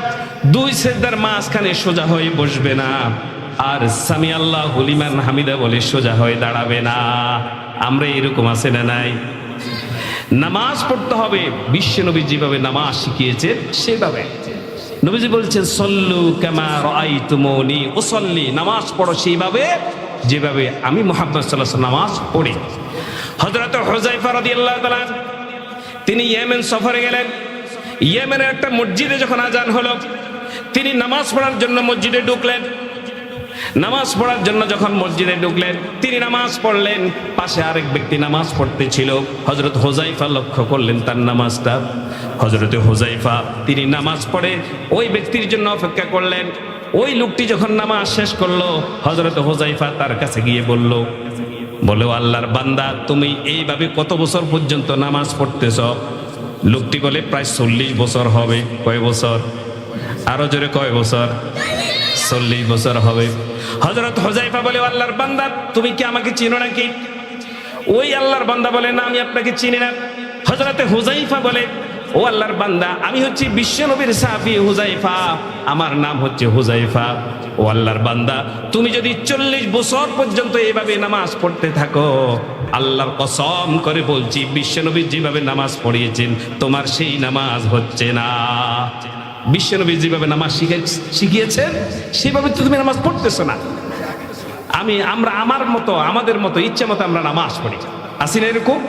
2 সিজদার মাঝখানে সোজা হয়ে বসবে না আর সামি আল্লাহু লিমান হামিদা বলে সোজা হয়ে দাঁড়াবে না। আমরা এরকম আছে না নাই? নামাজ পড়তে হবে বিশ্বনবী যেভাবে নামাজ শিখিয়েছেন সেভাবে। নবীজি বলছেন, সল্লু কামা রাআইতুমুনি উসাল্লি, নামাজ পড়ো সেইভাবে যেভাবে আমি মুহাম্মদ সাল্লাল্লাহু আলাইহি ওয়াসাল্লাম নামাজ পড়ি। হযরত হুযায়ফা রাদিয়াল্লাহু তাআলা তিনি ইয়েমেন সফরে গেলেন। ইয়েমেনের একটা মসজিদে যখন আজান হলো, তিনি নামাজ পড়ার জন্য মসজিদে ঢুকলেন। নামাজ পড়ার জন্য যখন মসজিদে ঢুকলেন, তিনি নামাজ পড়লেন, পাশে আরেক ব্যক্তি নামাজ পড়তেছিল। হযরত হুযায়ফা লক্ষ্য করলেন তার নামাজটা। হযরত হুযায়ফা তিনি নামাজ পড়ে ওই ব্যক্তির জন্য অপেক্ষা করলেন। ওই লোকটি যখন নামাজ শেষ করলো, হযরত হুযায়ফা তার কাছে গিয়ে বলল, বলে ও আল্লাহর বান্দা তুমি এইভাবে কত বছর পর্যন্ত নামাজ পড়তেছ? লোকটি বলে প্রায় 40 বছর হবে। কয় বছর? আরো জোরে কয় বছর? 40 বছর হবে। হযরত হুযায়ফা বলে ও আল্লাহর বান্দা তুমি কি আমাকে চিনো নাকি? ওই আল্লাহর বান্দা বলে না আমি আপনাকে চিনি না। হযরতে হুযায়ফা বলে ও আল্লাহর বান্দা আমি হচ্ছি বিশ্বনবীর সাহাবী হুযায়ফা, আমার নাম হচ্ছে হুযায়ফা। ও আল্লাহর বান্দা তুমি যদি 40 বছর পর্যন্ত এইভাবে নামাজ পড়তে থাকো, আল্লাহর কসম করে বলছি বিশ্বনবী যেভাবে নামাজ পড়িয়েছেন তোমার সেই নামাজ হচ্ছে না। বিশ্বনবী যেভাবে নামাজ শিখিয়েছেন সেভাবে তো তুমি নামাজ পড়তেছো না। আমাদের মতো ইচ্ছা মতো আমরা নামাজ পড়ি, আসি না এরকম?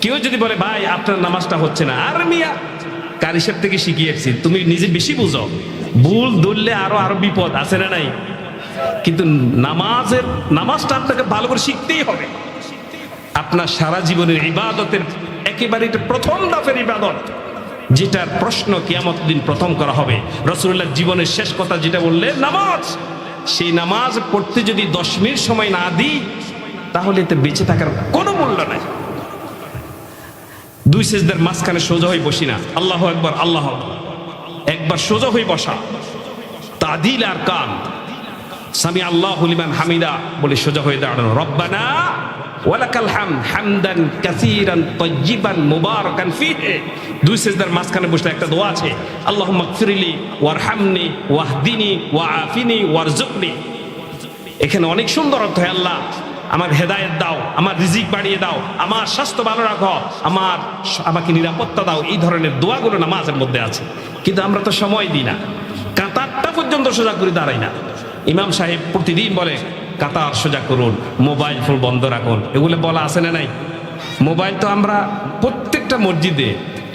কেউ যদি বলে ভাই আপনার নামাজটা হচ্ছে না, আর মিয়া কার হিসেব থেকে শিখিয়েছি, তুমি নিজে বেশি বুঝো, ভুল ধরলে আরো বিপদ আছে না নাই? কিন্তু নামাজটা আপনাকে ভালো করে শিখতেই হবে। আপনার সারা জীবনের ইবাদতের একেবারে এটা প্রথম ধাপের ইবাদত, যেটার প্রশ্ন কিয়ামত দিন প্রথম করা হবে। রাসূলুল্লাহ জীবনের শেষ কথা যেটা বললেন নামাজ, সেই নামাজ পড়তে যদি 10 মিনিট সময় না দিই তাহলে এতে বেঁচে থাকার কোনো মূল্য নাই। 2 সিজদার মাঝখানে সোজা হয়ে বসি না, আল্লাহু আকবার আল্লাহু আকবার, একবার সোজা হয়ে বসা, তাদিল আর কান, সামি আল্লাহু লিমান হামিদা বলে সোজা হয়ে দাঁড়ানো, রব্বানা ওয়ালাকাল হামদ হামদান কাসীরান তাইয়িবান মুবারাকান ফীহি। 2 সিজদার মাঝখানে বসলে একটা দোয়া আছে, আল্লাহুম্মা গফিরলি ওয়ারহামনি ওয়াহদিনি ওয়াআফিনি ওয়ারযুকনি। এখানে অনেক সুন্দর অর্থ, হে আল্লাহ আমার হেদায়েত দাও, আমার রিজিক বাড়িয়ে দাও, আমার স্বাস্থ্য ভালো রাখো, আমাকে নিরাপত্তা দাও। এই ধরনের দোয়াগুলো নামাজের মধ্যে আছে, কিন্তু আমরা তো সময় দিই না, কাতারটা পর্যন্ত সোজা করে দাঁড়াই না। ইমাম সাহেব প্রতিদিন বলে কাতার সোজা করুন, মোবাইল ফোন বন্ধ রাখুন, এগুলো বলা আছে না নাই? মোবাইল তো আমরা প্রত্যেকটা মসজিদে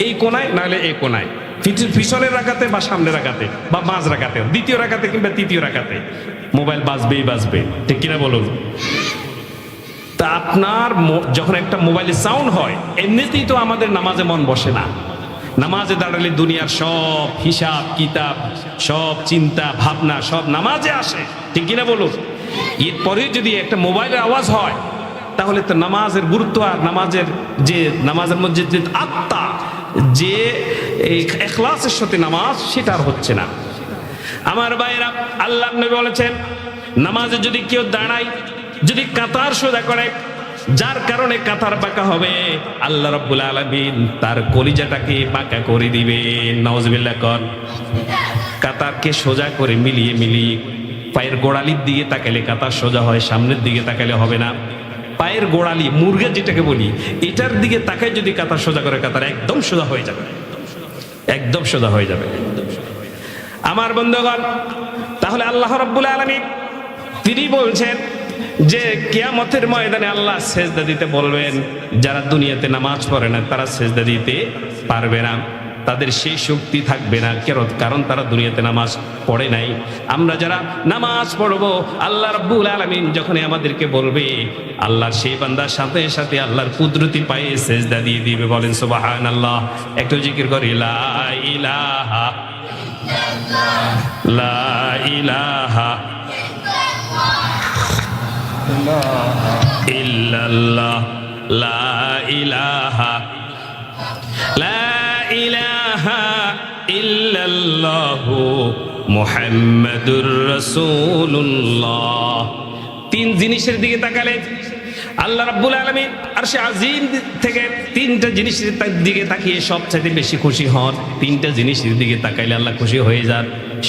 এই কোনায় নাহলে এই কোনায়, পিছনের রাকাতে বা সামনের রাকাতে বা মাঝ রাকাতে, দ্বিতীয় রাকাতে কিংবা তৃতীয় রাকাতে মোবাইল বাজবেই বাজবে, ঠিক কিনা বলুন? তা আপনার যখন একটা মোবাইলে সাউন্ড হয় এমনিতেই তো আমাদের নামাজে মন বসে না। নামাজে দাঁড়ালে দুনিয়ার সব হিসাব কিতাব, সব চিন্তা ভাবনা সব নামাজে আসে, ঠিক কিনা বলুন? এরপরে যদি একটা মোবাইলের আওয়াজ হয় তাহলে তো নামাজের গুরুত্ব আর নামাজের মধ্যে যে আত্মা, যে ইখলাসের সাথে নামাজ, সেটা আর হচ্ছে না। আমার ভাইরা, আল্লাহ নবী বলেছেন নামাজে যদি কেউ দাঁড়ায়, যদি কাতার সোজা করে, যার কারণে কাতার বাঁকা হবে, আল্লাহ রাব্বুল আলামিন তার কলিজাটাকে বাঁকা করে দিবেন। নাউজুবিল্লাহ কর। কাতারকে সোজা করে মিলিয়ে পায়ের গোড়ালির দিকে তাকালে কাতার সোজা হয়, সামনের দিকে তাকালে হবে না। পায়ের গোড়ালি, মুরগা যেটাকে বলি, এটার দিকে তাকায় যদি কাতার সোজা করে, কাতার একদম সোজা হয়ে যাবে, একদম সোজা হয়ে যাবে। আমার বন্ধুগণ, তাহলে আল্লাহ রাব্বুল আলামিন তিনি বলছেন যে কিয়ামতের ময়দানে আল্লাহ সেজদা দিতে বলবেন। যারা দুনিয়াতে নামাজ পড়ে না তারা সেজদা দিতে পারবে না, তাদের সেই শক্তি থাকবে না, কারণ তারা দুনিয়াতে নামাজ পড়ে নাই। আমরা যারা নামাজ পড়বো, আল্লাহ রাব্বুল আলামিন যখন আমাদেরকে বলবে, আল্লাহর সেই বান্দার সাথে সাথে আল্লাহর কুদরতি পায়ে সেজদা দিয়ে দিবে। বলেন সুবহানাল্লাহ। একটু জিকির করি, লা ইলাহা লা ইলাহা ইল্লাল্লাহ লা ইলাহা লা ইলাহা ইল্লাল্লাহু মুহাম্মাদুর রাসূলুল্লাহ। 3 জিনিসের দিকে তাকালে আল্লাহ রাব্বুল আলামিন আরশে আজিম থেকে 3টা জিনিসের দিকে তাকিয়ে সবচাইতে বেশি খুশি হন। 3টা জিনিসের দিকে তাকাইলে আল্লাহ খুশি হয়ে যান,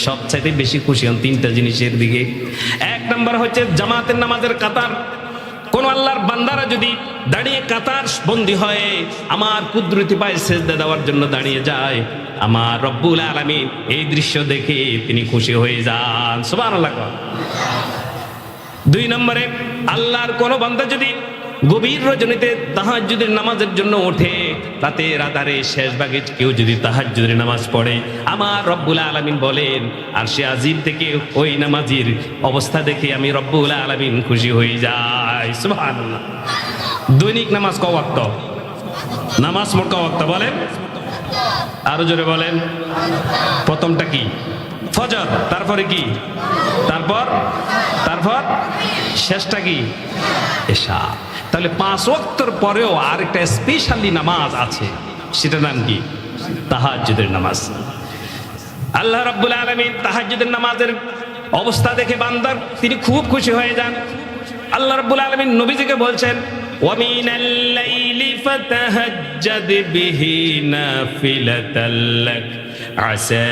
সবচাইতে বেশি খুশি হন 3টা জিনিসের দিকে। 1 নম্বর হচ্ছে জামাতের নামাজের কাতার। কোন আল্লাহর বান্দারা যদি দাঁড়িয়ে কাতার বন্দী হয়ে আমার কুদরতি পায়ে সেজদা দেওয়ার জন্য দাঁড়িয়ে যায়, আমার রব্বুল আলামিন এই দৃশ্য দেখে তিনি খুশি হয়ে যান। সুবহানাল্লাহ। 2 নম্বরে, আল্লাহর কোন বান্দা যদি গভীর রজনীতে তাহাজ্জুদের নামাজের জন্য ওঠে, রাতের আধারে শেষ ভাগে কেউ যদি তাহাজ্জুদের নামাজ পড়ে, আমার রব্বুল আলামিন বলেন আরশে আজিম থেকে ওই নামাজির অবস্থা দেখে আমি রব্বুল আলামিন খুশি হয়ে যাই। সুবহানাল্লাহ। দৈনিক নামাজ ক ওয়াক্ত? নামাজ মোট ক ওয়াক্ত বলেন? আরো জোরে বলেন। প্রথমটা কি? ফজর, তারপরে কি, তারপর তারপর শেষটা কি, এশা। তাহলে 5 ওয়াক্তর পরেও আরেকটা স্পেশালি নামাজ আছে, সেটার নাম কি, তাহাজ্জুদের নামাজ। আল্লাহ রাব্বুল আলামিন তাহাজ্জুদের নামাজের অবস্থা দেখে বান্দার তিনি খুব খুশি হয়ে যান। আল্লাহ রাব্বুল আলামিন নবীজিকে বলছেন, ওয়া মিনাল লাইলি ফাতাহাজ্জাদ বিহি নাফিলাতাল লাক আসা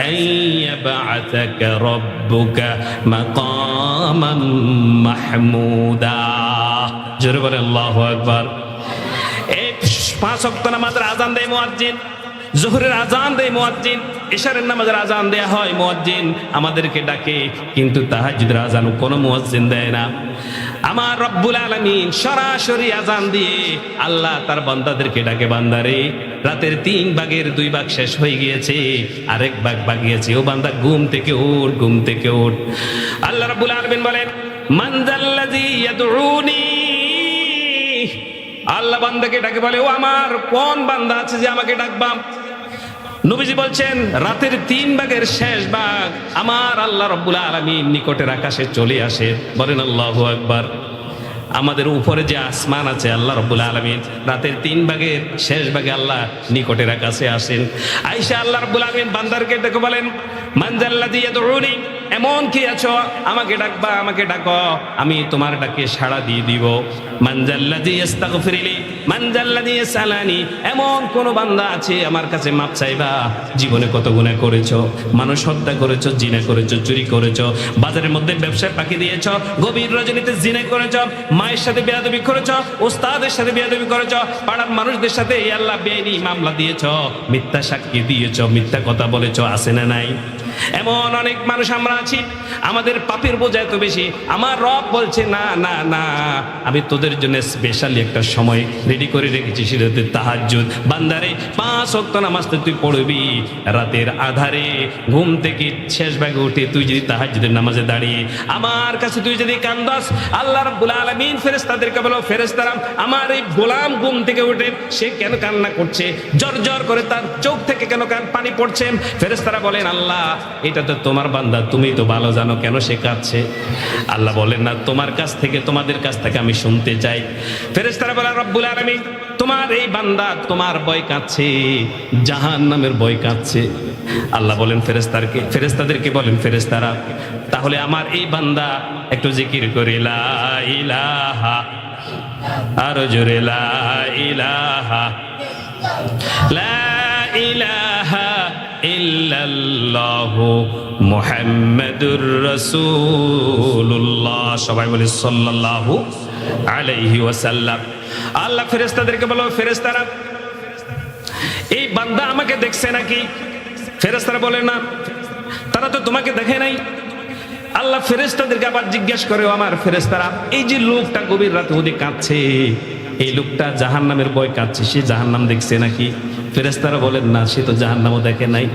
আন ইয়াবআসাকা রাব্বুকা মাকামান মাহমুদা। জোরে বলে আল্লাহু আকবার। এই 5 ওয়াক্ত নামাজের আযান দেয় মুয়াজ্জিন, জোহরের আজান দেয় মুয়াজ্জিন, ইশারের নামাজের আজান দেয়া হয় মুয়াজ্জিন আমাদেরকে ডাকে, কিন্তু তাহাজ্জুদের আজান কোনো মুয়াজ্জিন দেয় না। আমার রব্বুল আলামিন সরাসরি আজান দিয়ে আল্লাহ তার বান্দাদেরকে ডাকে, বান্দারে রাতের 3 ভাগের 2 ভাগ শেষ হয়ে গিয়েছে, আরেক ভাগ বাকি আছে, ও বান্দা ঘুম থেকে ওঠ, ঘুম থেকে ওঠ। আল্লাহ রব্বুল আলামিন বলেন, মান যাল্লাযী ইয়াদউনি, আল্লাহ বান্দাকে ডাকে বলে, ও আমার কোন বান্দা আছে যে আমাকে ডাকবা। নবীজি বলছেন, রাতের 3 ভাগের শেষ ভাগ আমার আল্লাহ রাব্বুল আলামিন নিকটের আকাশে চলে আসে। বলেন আল্লাহু আকবার। আমাদের উপরে যে আসমান আছে, আল্লাহ রাব্বুল আলামিন রাতের 3 ভাগের শেষ ভাগে আল্লাহ নিকটের আকাশে আসেন। আয়েশা আল্লাহ রাব্বুল আলামিন বান্দারকে ডেকে বলেন, মান যাল্লাযী ইয়াদউনি, এমন কি আছো আমাকে ডাকবা, আমাকে ডাকো, আমি তোমার ডাকে সাড়া দিয়ে দিব। মান যাল্লাযী ইস্তাগফিরলি, মান যাল্লাযী ইয়াসালানি, এমন কোন বান্দা আছে আমার কাছে মাপ চাইবা। জীবনে কত গুনাহ করেছো, মানুষ হত্যা করেছো, জিনা করেছো, চুরি করেছো, বাজারের মধ্যে ব্যবসায় ফাঁকি দিয়েছো, গভীর রজনীতে জিনা করেছো, মায়ের সাথে বেয়াদবি করেছো, ওস্তাদের সাথে বেয়াদবি করেছো, পাড়ার মানুষদের সাথে এই আল্লাহ বেআইনি মামলা দিয়েছো, মিথ্যা সাক্ষী দিয়েছো, মিথ্যা কথা বলেছো, আছে না নাই? এমন অনেক মানুষ আমরা আছি, আমাদের পাপের বোঝা এত বেশি, আমার রব বলছে না না না, আমি তোদের জন্য স্পেশালি একটা সময় রেডি করে রেখেছি, সেটা হচ্ছে তাহাজ্জুদ। বান্দারে 5 ওয়াক্ত নামাজ তুই পড়বি, রাতের আধারে ঘুম থেকে শেষ ভাগে উঠে তুই যদি তাহাজ্জুদের নামাজে দাঁড়িয়ে আমার কাছে তুই যদি কান্দাস, আল্লাহ রাব্বুল আলামিন ফেরেশতাদেরকে বলো, ফেরেশতারা আমার এই গোলাম ঘুম থেকে উঠে সে কেন কান্না করছে, জ্বর জ্বর করে তার চোখ থেকে কেন পানি পড়ছে। ফেরেশতারা বলেন, আল্লাহ এটা তো তোমার বান্দা, তুমি তো ভালো জানো কেন সে কাঁদছে। আল্লাহ বলেন, না, তোমার কাছ থেকে, তোমাদের কাছ থেকে আমি শুনতে চাই। ফেরেশতারা বলেন, রব্বুল আলামিন তোমার এই বান্দা তোমার ভয় কাঁদছে, জাহান্নামের ভয় কাঁদছে। আল্লাহ বলেন ফেরেশতাদেরকে বলেন, ফেরেশতারা তাহলে আমার এই বান্দা একটু জিকির করে লা ইলাহা, আরো জোরে লা ইলাহা, লা ইলাহা ইল্লাল্লাহু মুহাম্মাদুর রাসূলুল্লাহ, সবাই বলি সাল্লাল্লাহু আলাইহি ওয়াসাল্লাম। আল্লাহ ফেরেশতাদেরকে বলো, ফেরেশতারা এই বান্দা আমাকে দেখছে নাকি? ফেরেশতারা বলে, না, তারা তো তোমাকে দেখে নাই। আল্লাহ ফেরেশতাদেরকে আবার জিজ্ঞেস করে, আমার ফেরেশতারা এই যে লোকটা গভীর রাতে ওদিকে কাঁদছে, এই লোকটা জাহান্নামের ভয় কাঁদছে, সে জাহান্নাম দেখছে নাকি? ফেরেশতারা বলেন, না, সে তো জাহান্নামও দেখে নাই।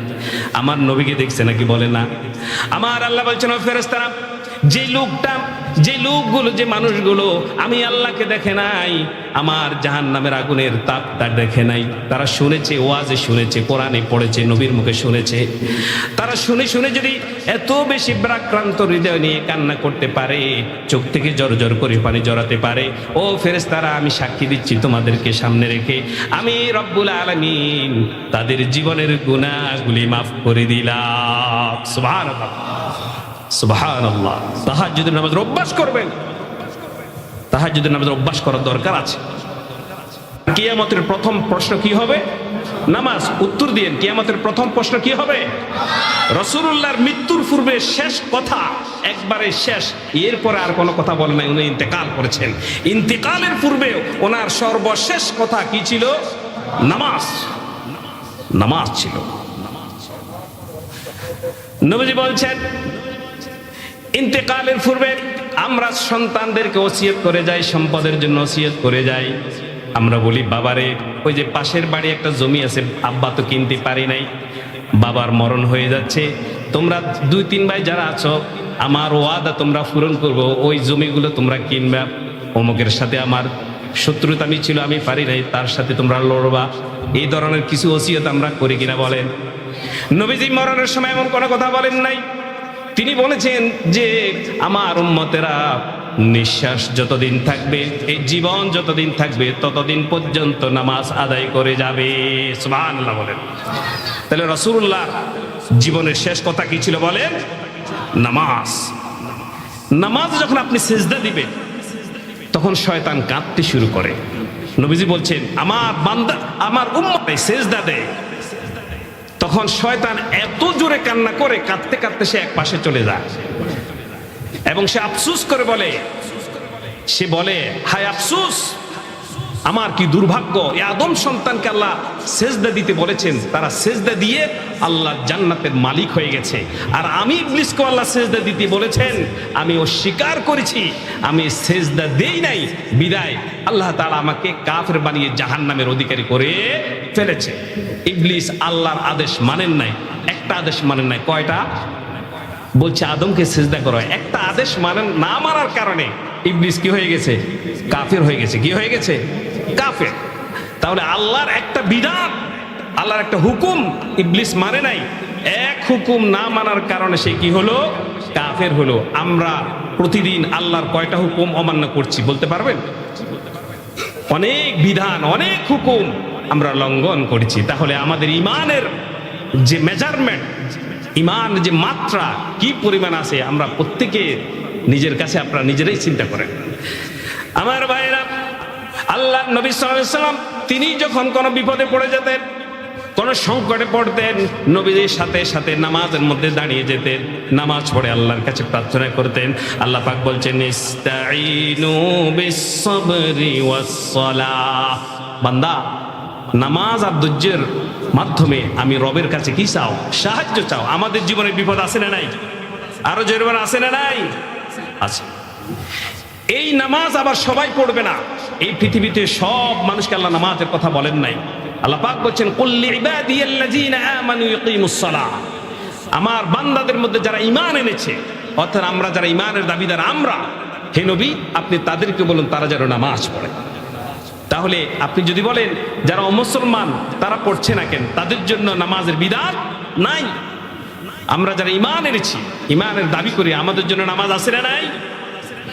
আমার নবীকে দেখছে নাকি? বলে না। আমার আল্লাহ বলছেন, ফেরেশতারা যে লোকটা, যে লোকগুলো, যে মানুষগুলো আমি আল্লাহকে দেখে নাই, আমার জাহান্নামের আগুনের তাপটা দেখে নাই, তারা শুনেছে, ওয়াজে শুনেছে, কোরআনে পড়েছে, নবীর মুখে শুনেছে, তারা শুনে শুনে যদি এত বেশি ব্রাক্রান্ত হৃদয় নিয়ে কান্না করতে পারে, চোখ থেকে জর জর করে পানি জড়াতে পারে, ও ফেরেশতারা আমি সাক্ষী দিচ্ছি তোমাদেরকে সামনে রেখে, আমি রব্বুল আলামিন তাদের জীবনের গুনাহগুলি মাফ করে দিলাম। সুবহানাল্লাহ, সুবহানাল্লাহ। তাহাজ্জুদের নামাজের অভ্যাস করবেন, তাহাজ্জুদের নামাজের অভ্যাস করার দরকার আছে। কিয়ামতের প্রথম প্রশ্ন কি হবে? নামাজ। উত্তর দিয়েন, কিয়ামতের প্রথম প্রশ্ন কি হবে? রাসূলুল্লাহর মৃত্যুর পূর্বে শেষ কথা, একবারে শেষ, এরপরে আর কোনো কথা বলেন নাই, উনি ইন্তেকাল করেছেন। ইন্তেকালের পূর্বে ওনার সর্বশেষ কথা কি ছিল? নামাজ। নামাজ ছিল। নবীজি বলছেন, ইন্তেকালের পূর্বে আমরা সন্তানদেরকে ওসিয়ত করে যাই, সম্পদের জন্য ওসিয়ত করে যাই। আমরা বলি, বাবারে ওই যে পাশের বাড়ি একটা জমি আছে, আব্বা তো কিনতে পারি নাই, বাবার মরণ হয়ে যাচ্ছে, তোমরা 2-3 ভাই যারা আছো, আমার ওয়াদা তোমরা পূরণ করবো, ওই জমিগুলো তোমরা কিনবা। অমুকের সাথে আমার শত্রুতা ছিল, আমি পারি নাই, তার সাথে তোমরা লড়বা। এই ধরনের কিছু ওসিয়ত আমরা করি কিনা বলেন? নবীজি মরণের সময় এমন কোনো কথা বলেন নাই। তিনি বলেছেন যে আমার উম্মতেরা নিঃশ্বাস যতদিন থাকবে, এই জীবন যতদিন থাকবে, ততদিন পর্যন্ত নামাজ আদায় করে যাবে। সুবহানাল্লাহ বলেন। তাহলে রাসূলুল্লাহ জীবনের শেষ কথা কি ছিল বলেন? নামাজ। নামাজ যখন আপনি সিজদা দিবেন তখন শয়তান কাঁদতে শুরু করে। নবীজি বলছেন আমার বান্দা, আমার উম্মত সিজদা দেয়, তখন শয়তান এত জোরে কান্না করে, কাঁদতে কাঁদতে সে এক পাশে চলে যায় এবং সে আফসোস করে বলে, সে বলে হায় আফসোস, আমার কি দুর্ভাগ্য, এই আদম সন্তানকে আল্লাহ সেজদা দিতে বলেছেন, তারা সেজদা দিয়ে আল্লাহ জান্নাতের মালিক হয়ে গেছে, আর আমি ইবলিসকে আল্লাহ সেজদা দিতে বলেছেন, আমি অস্বীকার করেছি, আমি সেজদা দেই নাই, বিদায় আল্লাহ তাআলা আমাকে কাফের বানিয়ে জাহান্নামের অধিকারী করে ফেলেছে। ইবলিস আল্লাহর আদেশ মানেন নাই, একটা আদেশ মানেন নাই। কয়টা? বলছে আদমকে সিজদা করো, একটা আদেশ মানেন না মানার কারণে ইবলিস কি হয়ে গেছে? কাফের হয়ে গেছে। কি হয়ে গেছে? কাফের। তাহলে আল্লাহর একটা বিধান, আল্লাহর একটা হুকুম ইবলিস মানে নাই, এক হুকুম না মানার কারণে সে কি হলো? কাফের হলো। আমরা প্রতিদিন আল্লাহর কয়টা হুকুম অমান্য করছি বলতে পারবেন? অনেক বিধান, অনেক হুকুম আমরা লঙ্ঘন করেছি। তাহলে আমাদের ইমানের যে মেজারমেন্ট, ইমান যে মাত্রা কি পরিমাণ আছে, আমরা প্রত্যেকে নিজের কাছে আপনারা নিজেরাই চিন্তা করেন। আমার ভাইরা, আল্লাহ নবী সাল্লাল্লাহু আলাইহি ওয়াসাল্লাম তিনি যখন কোনো বিপদে পড়ে যেতেন, কোন সংকটে পড়তেন, নবীজির সাথে সাথে নামাজের মধ্যে দাঁড়িয়ে যেতেন, নামাজ পড়ে আল্লাহর কাছে প্রার্থনা করতেন। আল্লাহ পাক বলছেন ইস্তাঈনু বিস-সাবরি ওয়াস-সালাহ, বান্দা নামাজ আর ধৈর্যের মাধ্যমে আমি রবের কাছে কি চাও? সাহায্য চাও। আমাদের জীবনে বিপদ আছে না নাই? আরো জোরে আছে না নাই? আছে। এই নামাজ আবার সবাই পড়বে না। এই পৃথিবীতে সব মানুষকে আল্লাহ নামাজের কথা বলেন নাই। আল্লাহ পাক বলছেন কুল লিইবাদিয়াল্লাযীনা আমানু ইয়াকিমুস-সালাহ, আমার বান্দাদের মধ্যে যারা ঈমান এনেছে, অর্থাৎ আমরা যারা ঈমানের দাবিদার, আমরা, হে নবী আপনি তাদেরকে বলুন তারা যেন নামাজ পড়ে। তাহলে আপনি যদি বলেন যারা অমুসলমান তারা পড়ছে না কেন, তাদের জন্য নামাজের বিধান নাই। আমরা যারা ঈমান এনেছি, ঈমানের দাবি করি, আমাদের জন্য নামাজ আছে না নাই?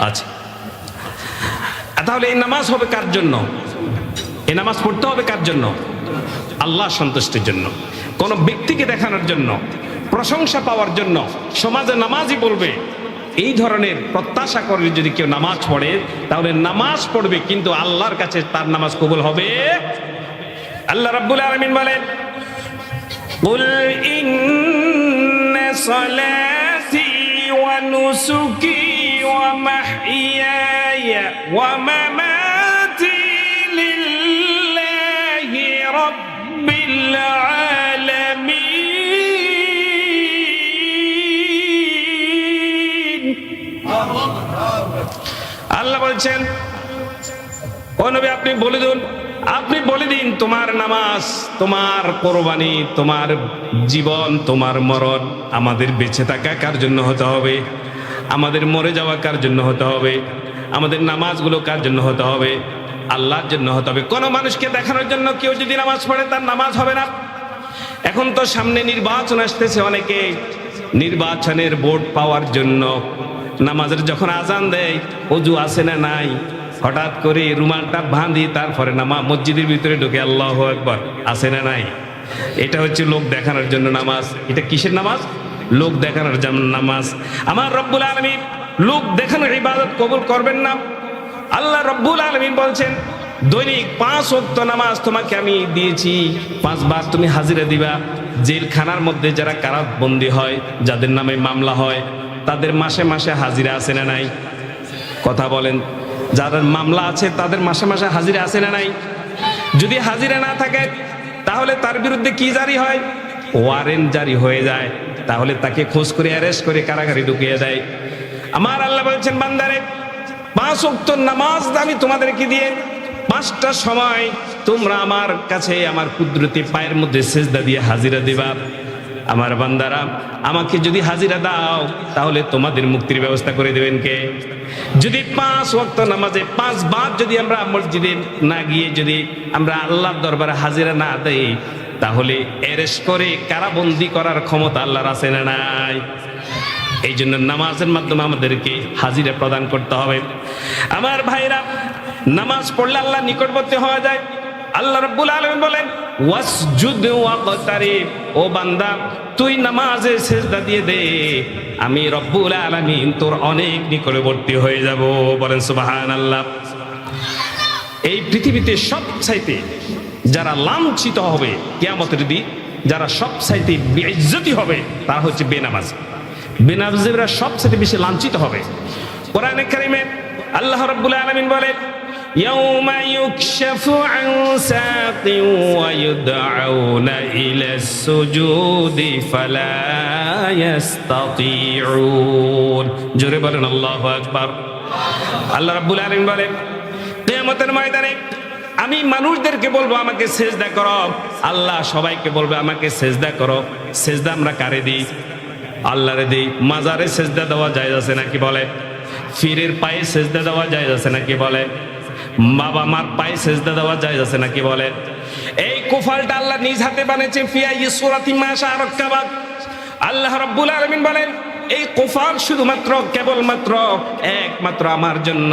আছে। তাহলে এই নামাজ হবে কার জন্য? এই নামাজ পড়তে হবে কার জন্য? আল্লাহ সন্তুষ্টির জন্য, কোন ব্যক্তিকে দেখানোর জন্য, প্রশংসা পাওয়ার জন্য সমাজে নামাজই বলবে, এই ধরনের প্রত্যাশা করে যদি কেউ নামাজ পড়ে, তাহলে নামাজ পড়বে কিন্তু আল্লাহর কাছে তার নামাজ কবুল হবে। আল্লাহ রাব্বুল আলামিন বলেন কুল ইন্না সালাতি ওয়া নুসুকি ওয়া মাহইয়ায়া ওয়া মামাতি লিল্লাহি রাব্বিল আলামিন। আল্লাহ বলছেন ও নবী আপনি বলে দিন, আপনি বলে দিন তোমার নামাজ, তোমার কোরবানি, তোমার জীবন, তোমার মরণ, আমাদের বেঁচে থাকা কার জন্য হতে হবে? আমাদের মরে যাওয়া কার জন্য হতে হবে? আমাদের নামাজগুলো কার জন্য হতে হবে? আল্লাহর জন্য হতে হবে। কোন মানুষকে দেখানোর জন্য কেউ যদি নামাজ পড়ে তার নামাজ হবে না। এখন তো সামনে নির্বাচন আসতেছে, অনেকে নির্বাচনের ভোট পাওয়ার জন্য নামাজের যখন আজান দেয় ওযু আছে না নাই, হঠাৎ করে রুমালটা বাঁধি তারপরে মসজিদের ভিতরে ঢুকে আল্লাহু আকবার আছে না নাই। এটা হচ্ছে লোক দেখানোর জন্য নামাজ। এটা কিসের নামাজ? লোক দেখানোর জন্য নামাজ। আমার রব্বুল আলামিন লোক দেখানোর ইবাদত কবুল করবেন না। আল্লাহ রব্বুল আলামিন বলছেন দৈনিক 5 ওয়াক্ত নামাজ তোমাকে আমি দিয়েছি, 5 বার তুমি হাজিরা দিবা। জেলখানার মধ্যে যারা কারাবন্দী হয়, যাদের নামে মামলা হয়, তাদের মাসে মাসে হাজিরা আছে না নাই? কথা বলেন। যাদের মামলা আছে তাদের মাসে মাসে হাজিরা আছে না নাই? যদি হাজিরা না থাকে তাহলে তার বিরুদ্ধে কি জারি হয়? ওয়ারেন্ট জারি হয়ে যায়। তাহলে তাকে খোঁজ করে অ্যারেস্ট করে কারাগারে ঢুকিয়ে দেয়। আমার আল্লাহ বলছেন বান্দারে 5 ওয়াক্ত নামাজ আমি তোমাদেরকে দিয়ে 5টা সময় তোমরা আমার কাছে আমার কুদরতি পায়ের মধ্যে সিজদা দিয়ে হাজিরা দিবা। আমার বান্দারা আমাকে যদি হাজিরা দাও তাহলে তোমাদের মুক্তির ব্যবস্থা করে দেবেন কে? যদি 5 ওয়াক্ত নামাজে 5 বার যদি আমরা মসজিদে না গিয়ে যদি আমরা আল্লাহর দরবারে হাজিরা না দেই, তাহলে অ্যারেস্ট করে কারাবন্দি করার ক্ষমতা আল্লাহর আছে না নাই? এই জন্য নামাজের মাধ্যমে আমাদেরকে হাজিরা প্রদান করতে হবে। আমার ভাইরা, নামাজ পড়লে আল্লাহ নিকটবর্তী হওয়া যায়। আল্লাহ রাব্বুল আলামিন বলেন, ওয়াসজুদ ওয়াকতারিব, ও বান্দা তুই নামাজে সিজদা দিয়ে দে, আমি রব্বুল আলামিন তোর অনেক নিকটবর্তী হয়ে যাব। বলেন সুবহানাল্লাহ। এই পৃথিবীতে সবচাইতে যারা লাঞ্ছিত হবে কিয়ামতের দিন, যারা সবচাইতে বেইজ্জতি হবে, তারা হচ্ছে বেনামাজ। বেনামাজিরা সবচাইতে বেশি লাঞ্ছিত হবে। কোরআনে কারিমে আল্লাহ রাব্বুল আলামিন বলেন, ইয়াউমা ইউকশাফু আন সাকিন ওয়া ইউদআউনা ইলাস সুজুদি ফালা ইস্তাতিউন। জোরে বলেন আল্লাহু আকবার। আল্লাহ রাব্বুল আলামিন বলেন, কিয়ামতের ময়দানে আমি মানুষদেরকে বলবো আমাকে সিজদা করো। আল্লাহ সবাইকে বলবে আমাকে সিজদা করো। সিজদা আমরা কারে দিই? আল্লাহরে দিই। মাজারে সিজদা দেওয়া যায় আছে নাকি বলে? ফিরের পায়ে সিজদা দেওয়া যায় আছে নাকি বলে? বাবা মার পায়ে সিজদা দেওয়া যায় আছে নাকি বলে? এই কুফালটা আল্লাহ নিজ হাতে বানিয়েছে। ফিয়া ইসুরাতি মাশা রাক্কাবাত। আল্লাহ রাব্বুল আলামিন বলেন, এই কুফার শুধুমাত্র কেবলমাত্র একমাত্র আমার জন্য।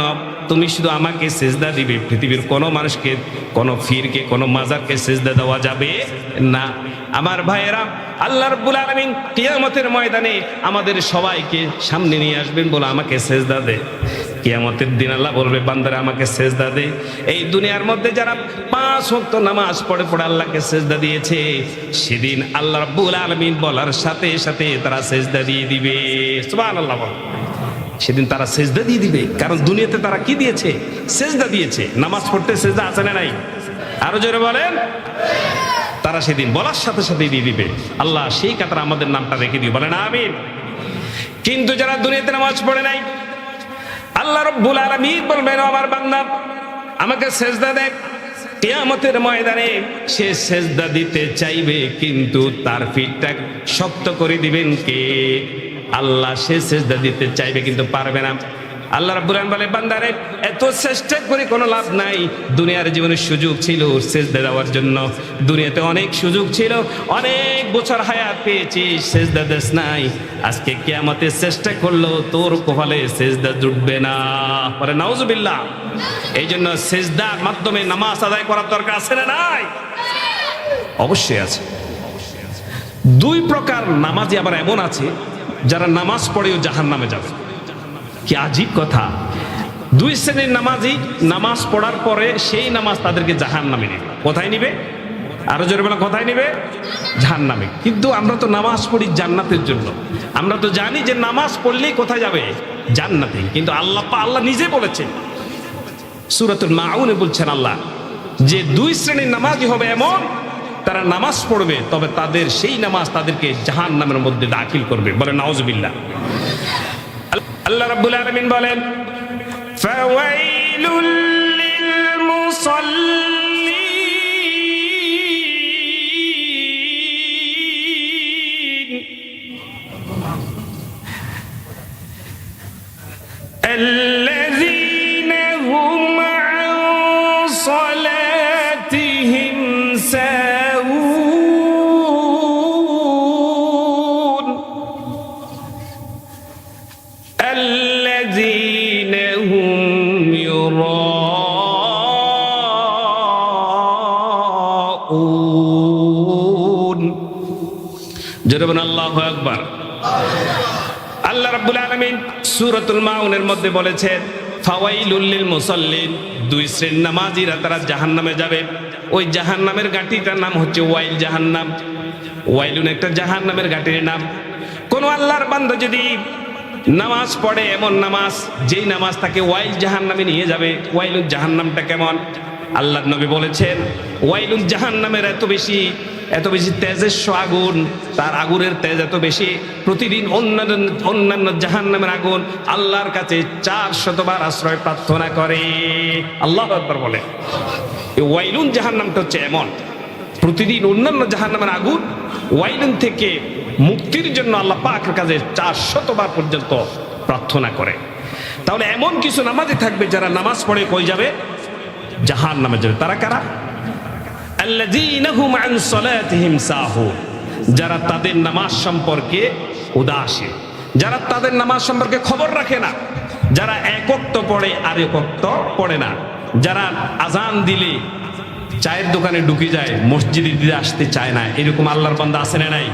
তুমি শুধু আমাকে সিজদা দিবে, পৃথিবীর কোনো মানুষকে, কোনো ফিরকে, কোনো মাজারকে সিজদা দেওয়া যাবে না। আমার ভাইয়েরা, আল্লাহ রাব্বুল আলামিন কিয়ামতের ময়দানে আমাদের সবাইকে সামনে নিয়ে আসবেন, বলে আমাকে সিজদা দে। কিয়ামতের দিন আল্লাহ বলবে, বান্দারা আমাকে সিজদা দে। এই দুনিয়ার মধ্যে যারা 5 ওয়াক্ত নামাজ পড়ে পড়ে আল্লাহকে সিজদা দিয়েছে, সেদিন আল্লাহ রাব্বুল আলামিন বলার সাথে সাথে তারা সিজদা দিয়ে দিবে। সুবহানাল্লাহ। সেদিন তারা সিজদা দিয়ে দিবে, কারণ দুনিয়াতে তারা কি দিয়েছে? সিজদা দিয়েছে। নামাজ পড়তে সিজদা আছে না নাই? আরো জোরে বলেন। তারা সেদিন বলার সাথে সাথে দিয়ে দিবে। আল্লাহ সেই কাতারে আমাদের নামটা রেখে দিও, বলেন আমিন। কিন্তু যারা দুনিয়াতে নামাজ পড়ে নাই, আল্লাহ রাব্বুল আলামিন বলবেন, আমার বান্দা আমাকে সিজদা দে। কিয়ামতের ময়দানে সে সিজদা দিতে চাইবে, কিন্তু তার পিঠটা শক্ত করে দিবেন কে? আল্লাহ। সে সিজদা দিতে চাইবে কিন্তু পারবে না। আল্লাহ রাব্বুল আলামিন বলে, বান্দারে এত চেষ্টা করে কোনো লাভ নাই। দুনিয়ার জীবনে সুযোগ ছিল সিজদা দেওয়ার জন্য, দুনিয়াতে অনেক সুযোগ ছিল, অনেক বছর হায়াত পেয়েছিস, সিজদা দেস নাই। আজকে কিয়ামতে চেষ্টা করলো, তোর কপালে সিজদা জুটবে না। পরে নাউজুবিল্লাহ। এই জন্য সিজদার মাধ্যমে নামাজ আদায় করার দরকার আছে না নাই? অবশ্যই আছে। 2 প্রকার নামাজি আবার এমন আছে যারা নামাজ পড়েও জাহান্নামে যাবে। কি আজীব কথা! 2 শ্রেণীর নামাজি নামাজ পড়ার পরে সেই নামাজ তাদেরকে জাহান্নামে নিবে। কোথায় নিবে? আরো জোরে বলা, কোথায় নিবে? জাহান্নামে। কিন্তু আমরা তো নামাজ পড়ি জান্নাতের জন্য। আমরা তো জানি যে নামাজ পড়লেই কোথায় যাবে? জান্নাতে। কিন্তু আল্লাহ নিজে বলেছেন সূরাতুল মাউনে, বলছেন আল্লাহ যে 2 শ্রেণীর নামাজি হবে এমন, তারা নামাজ পড়বে, তবে তাদের সেই নামাজ তাদেরকে জাহান্নামের মধ্যে দাখিল করবে। বলে নাউজুবিল্লাহ। আল্লাহ রাব্বুল আলামিন বলেন, ফাওয়াইলুল লিল মুসাল্লিন আল্লাযীনা হুম আন সালাতিহিম সাহুন الذين هم يراءون। জোরে আল্লাহু আকবার। আল্লাহ রাব্বুল আলামিন সূরাতুল মাউনের মধ্যে বলেছেন, ফাওয়াইলুল লিল মুসাল্লিন। 2 শ্রেণীর নামাজিরা তারা জাহান্নামে যাবে। ওই জাহান্নামের ঘাটিটার নাম হচ্ছে ওয়াইল জাহান্নাম। ওয়াইলুন একটা জাহান্নামের ঘাটির নাম। কোন আল্লাহর বান্দা যদি নামাজ পড়ে, এমন নামাজ যেই নামাজ তাকে ওয়াইল জাহান্নামে নিয়ে যাবে। ওয়াইলুল জাহান্নামটা কেমন? আল্লাহর নবী বলেছেন, ওয়াইলুল জাহান্নামের এত বেশি তেজস্ব আগুন, তার আগুনের তেজ এত বেশি, প্রতিদিন অন্যান্য জাহান্নামের আগুন আল্লাহর কাছে 400 বার আশ্রয় প্রার্থনা করে। আল্লাহু আকবার বলে। এই ওয়াইলুল জাহান্নামটা হচ্ছে এমন, প্রতিদিন অন্যান্য জাহান্নামের আগুন ওয়াইলুন থেকে মুক্তির জন্য আল্লাহ পাকের কাছে 400 বার পর্যন্ত প্রার্থনা করে। তাহলে এমন কিছু নামাজি থাকবে যারা নামাজ পড়ে কই যাবে? জাহান্নামে যাবে। তারা কারা? আল্লাযীনা হুম আন সালাতিহিম সাহুন, যারা তাদের নামাজ সম্পর্কে উদাসীন, যারা তাদের নামাজ সম্পর্কে খবর রাখে না, যারা এক ওয়াক্ত পড়ে আর এক ওয়াক্ত পড়ে না, যারা আজান দিলে চায়ের দোকানে ঢুকে যায়, মসজিদে দিতে আসতে চায় না, এরকম আল্লাহর বান্দা আছে না নাই?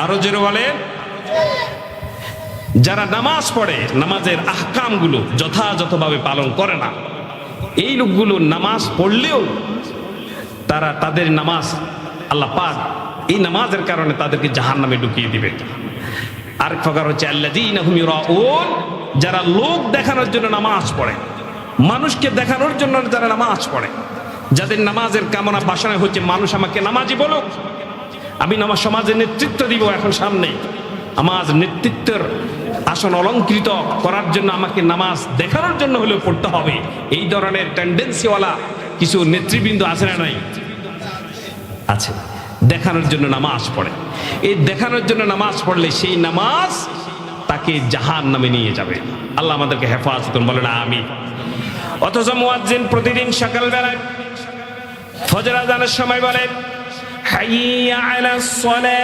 আরো জোরে বলে। যারা নামাজ পড়ে নামাজের আহকামগুলো যথাযথভাবে পালন করে না, এই লোকগুলো নামাজ পড়লেও তারা তাদের নামাজ আল্লাহ পাক এই নামাজের কারণে তাদেরকে জাহান্নামে ঢুকিয়ে দিবে। আর প্রকার হচ্ছে আল্লাযীনা হুম ইউরাউন, যারা লোক দেখানোর জন্য নামাজ পড়ে, মানুষকে দেখানোর জন্য যারা নামাজ পড়ে, যাদের নামাজের কামনা বাসনা হচ্ছে মানুষ আমাকে নামাজি বলুক, আমি নামাজ সমাজের নেতৃত্ব দিব, এখন সামনে আমার নেতৃত্বের আসন অলঙ্কৃত করার জন্য আমাকে নামাজ দেখানোর জন্য হলেও পড়তে হবে, এই ধরনের টেন্ডেন্সিওয়ালা কিছু নেতৃবৃন্দ আছে না নাই? আছে। দেখানোর জন্য নামাজ পড়ে, এই দেখানোর জন্য নামাজ পড়লে সেই নামাজ তাকে জাহান্নামে নিয়ে যাবে। আল্লাহ আমাদেরকে হেফাজত করুন, বলেন আমিন। অথচ মুয়াজ্জিন প্রতিদিন সকালবেলায় ফজর আযানের সময় বলে হাইয়া আলাস সালাহ,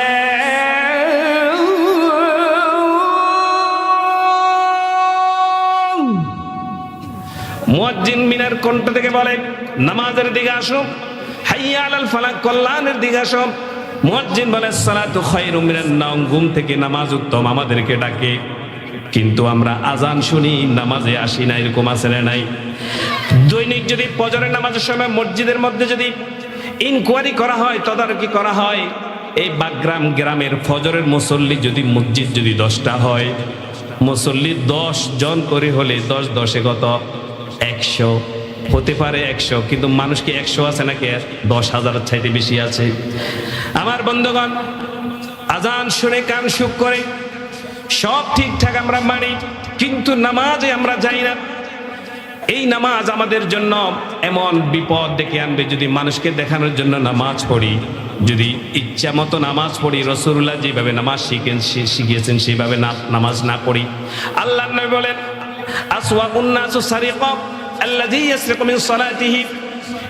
মুয়াজ্জিন মিনার কণ্ঠ থেকে বলে নামাজের দিকে আসো, হাইয়া আলাল ফালাহ, কল্যাণের দিকে আসো। মুয়াজ্জিন বলে সালাতু খায়রুম মিনান নাওম, ঘুম থেকে নামাজ উত্তম, আমাদেরকে ডাকে, কিন্তু আমরা আজান শুনি নামাজে আসি না, এরকম আছে না নাই? দৈনিক যদি ফজরের নামাজের সময় মসজিদের মধ্যে যদি ইনকোয়ারি করা হয়, তদারকি করা হয়, এই বাগগ্রাম গ্রামের ফজরের মুসল্লি যদি মসজিদ যদি 10টা হয়, মুসল্লি 10 জন করে হলে 10 10 কত? 100 হতে পারে, 100, কিন্তু মানুষ কি 100 আছে নাকি 10,000 চাইতে বেশি আছে? আমার বন্ধুগণ, আজান শুনে কান সুখ করে সব ঠিকঠাক আমরা মানি, কিন্তু নামাজে আমরা যাই না। এই নামাজ আমাদের জন্য এমন বিপদ ডেকে আনবে যদি মানুষকে দেখানোর জন্য নামাজ পড়ি, যদি ইচ্ছা মতো নামাজ পড়ি, রাসূলুল্লাহ যেভাবে নামাজ শিখিয়েছেন সেভাবে নামাজ না পড়ি। আল্লাহর নবী বলেন আসওয়াকুন নাসু সারিকা আল্লাযী ইয়াসরিকু মিন সালাতিহি,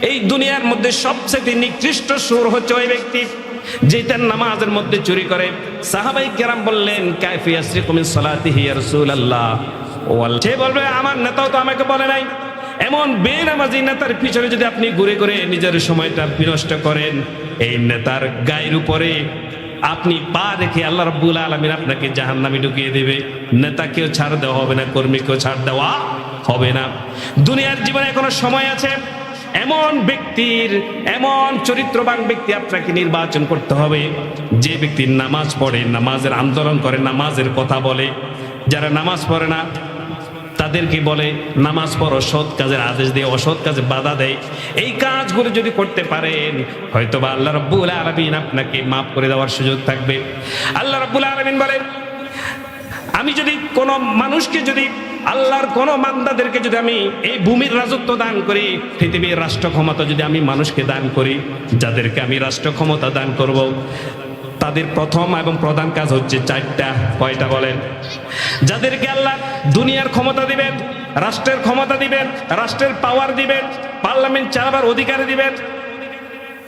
এই দুনিয়ার মধ্যে সবচেয়ে নিকৃষ্ট সুর হচ্ছে ওই ব্যক্তি যে তার নামাজের মধ্যে চুরি করে। সাহাবায়ে কেরাম বললেন কাইফা ইয়াসরিকু মিন সালাতিহি ইয়া রাসূলুল্লাহ, সে বলবে আমার নেতাও তো আমাকে বলে নাই। এমন বেনামাজি নেতার পিছনে যদি আপনি ঘুরে ঘুরে নিজের সময়টা বিনষ্ট করেন, এই নেতার গায়ের উপরে আপনি পা রেখে আল্লাহ রাব্বুল আলামিন আপনাকে জাহান্নামে ঢুকিয়ে দেবে। নেতাকেও ছাড় দেওয়া হবে না, কর্মীকেও ছাড় দেওয়া হবে না। দুনিয়ার জীবনে এখনো সময় আছে, এমন ব্যক্তির, এমন চরিত্রবান ব্যক্তি আপনাকে নির্বাচন করতে হবে যে ব্যক্তি নামাজ পড়ে, নামাজের আন্দোলন করে, নামাজের কথা বলে। যারা নামাজ পড়ে না তাদেরকে বলে নামাজ পড়ো, সৎ কাজের আদেশ দিয়ে অসৎ কাজে বাধা দেয়। এই কাজগুলো যদি করতে পারেন, হয়তোবা আল্লাহ রাব্বুল আলামিন আপনাকে মাফ করে দেওয়ার সুযোগ থাকবে। আল্লাহ রাব্বুল আলামিন বলেন আমি যদি কোনো মানুষকে, যদি আল্লাহর কোন বান্দাদেরকে যদি আমি এই ভূমির রাজত্ব দান করি, পৃথিবীর রাষ্ট্র ক্ষমতা যদি আমি মানুষকে দান করি, যাদেরকে আমি রাষ্ট্র ক্ষমতা দান করব, তাদের প্রথম এবং প্রধান কাজ হচ্ছে 4টা। কয়টা বলেন? যাদেরকে আল্লাহ দুনিয়ার ক্ষমতা দিবেন, রাষ্ট্রের ক্ষমতা দিবেন, রাষ্ট্রের পাওয়ার দিবেন, পার্লামেন্ট চালাবার অধিকার দিবেন,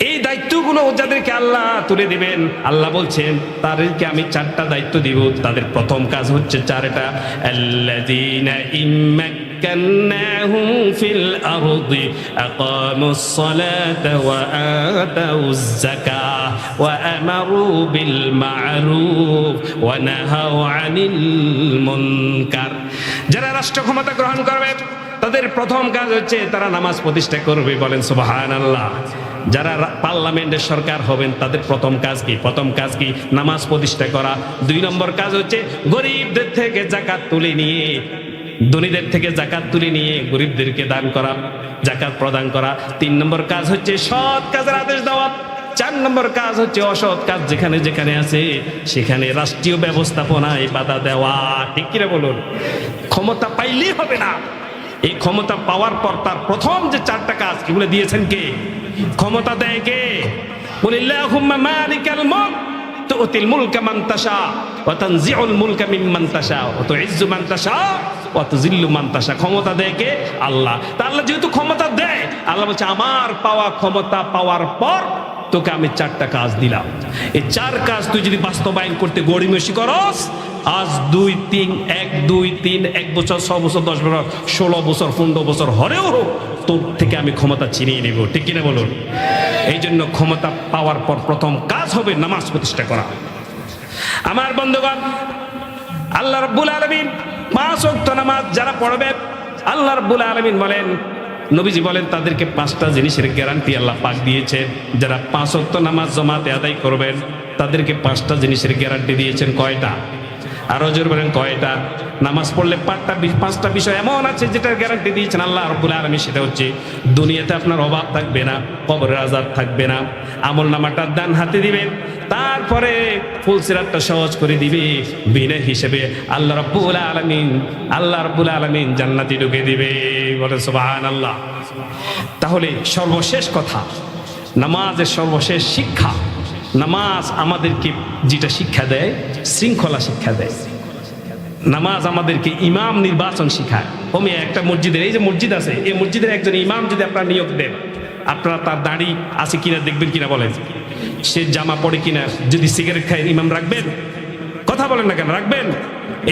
এই দায়িত্বগুলো যাদেরকে আল্লাহ তুলে দিবেন, আল্লাহ বলছেন তাদেরকে আমি 4টা দায়িত্ব দিব। তাদের প্রথম কাজ হচ্ছে 4টা। আল্লাযীনা ইম্মাক্কান্নাহুম ফিল আরদি আকামুস সালাতা ওয়া আতাউয যাকাহ ওয়া আমারু বিল মা'রুফ ওয়া নাহাউ আনিল মুনকার। যারা রাষ্ট্র ক্ষমতা গ্রহণ করবে তাদের প্রথম কাজ হচ্ছে তারা নামাজ প্রতিষ্ঠা করবে, বলেন সুবহানাল্লাহ। যারা পার্লামেন্টের সরকার হবেন তাদের প্রথম কাজ কি? প্রথম কাজ কি? নামাজ প্রতিষ্ঠা করা। 2 নম্বর কাজ হচ্ছে গরিবদের থেকে যাকাত তুলে নিয়ে, ধনীদের থেকে যাকাত তুলে নিয়ে গরিবদেরকে দান করা, যাকাত প্রদান করা। 3 নম্বর কাজ হচ্ছে সৎ কাজের আদেশ দেওয়া। 4 নম্বর কাজ হচ্ছে অসৎ কাজ যেখানে যেখানে আছে সেখানে রাষ্ট্রীয় ব্যবস্থাপনায় বাধা দেওয়া। ঠিক কিনা বলুন? ক্ষমতা পাইলেই হবে না, এই ক্ষমতা পাওয়ার পর তার প্রথম যে 4টা কাজ এগুলো দিয়েছেন কে? ক্ষমতা দেয় কে? কুলিল্লাহুম্মা মালিকাল মুলক তুতিল মুলকা মান তাশা ওয়া তানজিউল মুলকা মিম্মান তাশা ওয়া তুইজ্জু মান তাশা ওয়া তুযিল্লু মান তাশা। ক্ষমতা দেয় কে? আল্লাহ। তা আল্লাহ যেহেতু ক্ষমতা দেয়, আল্লাহ বলছে আমার পাওয়া ক্ষমতা পাওয়ার পর তোকে আমি 4টা কাজ দিলাম, এই 4 কাজ তুই যদি বাস্তবায়ন করতে গড়িমসি করস, আজ 2 3 1 2 3 1 বছর 6 বছর 10 বছর 16 বছর 15 বছর হরেও হোক, তোর থেকে আমি ক্ষমতা ছিনিয়ে নেব। ঠিক কিনা বলুন? এই জন্য ক্ষমতা পাওয়ার পর প্রথম কাজ হবে নামাজ প্রতিষ্ঠা করা। আমার বন্ধুগণ, আল্লাহ রাব্বুল আলামিন 5 ওয়াক্ত নামাজ যারা পড়বে, আল্লাহ রাব্বুল আলামিন বলেন, নবীজি বলেন, তাদেরকে 5টা জিনিসের গ্যারান্টি আল্লাহ পাক দিয়েছেন। যারা 5 ওয়াক্ত নামাজ জামাতে আদায় করবেন তাদেরকে 5টা জিনিসের গ্যারান্টি দিয়েছেন। কয়টা? আরো জোর বলেন, কয়টা? নামাজ পড়লে 5টা বিষয় এমন আছে যেটার গ্যারান্টি দিয়েছেন আল্লাহ রাব্বুল আলামিন। সেটা হচ্ছে দুনিয়াতে আপনার অভাব থাকবে না, কবরের আযাব থাকবে না, আমল নামাটা ডান হাতে দিবেন, তারপরে ফুলসিরাতটা সহজ করে দিবে, বিনা হিসেবে আল্লাহ রাব্বুল আলামিন জান্নাতে ঢুকে দিবে। বলে সুবহানাল্লাহ। তাহলে সর্বশেষ কথা, নামাজের সর্বশেষ শিক্ষা, নামাজ আমাদেরকে যেটা শিক্ষা দেয়, শৃঙ্খলা শিক্ষা দেয়। নামাজ আমাদেরকে ইমাম নির্বাচন শিখায়। একটা মসজিদের, এই যে মসজিদ আছে, এই মসজিদের একজন ইমাম যদি আপনারা নিয়োগ দেন, আপনারা তার দাড়ি আছে কিনা দেখবেন, কিনা বলেন, সে জামা পড়ে কিনা, যদি সিগারেট খায় ইমাম রাখবেন? কথা বলেন না কেন? রাখবেন?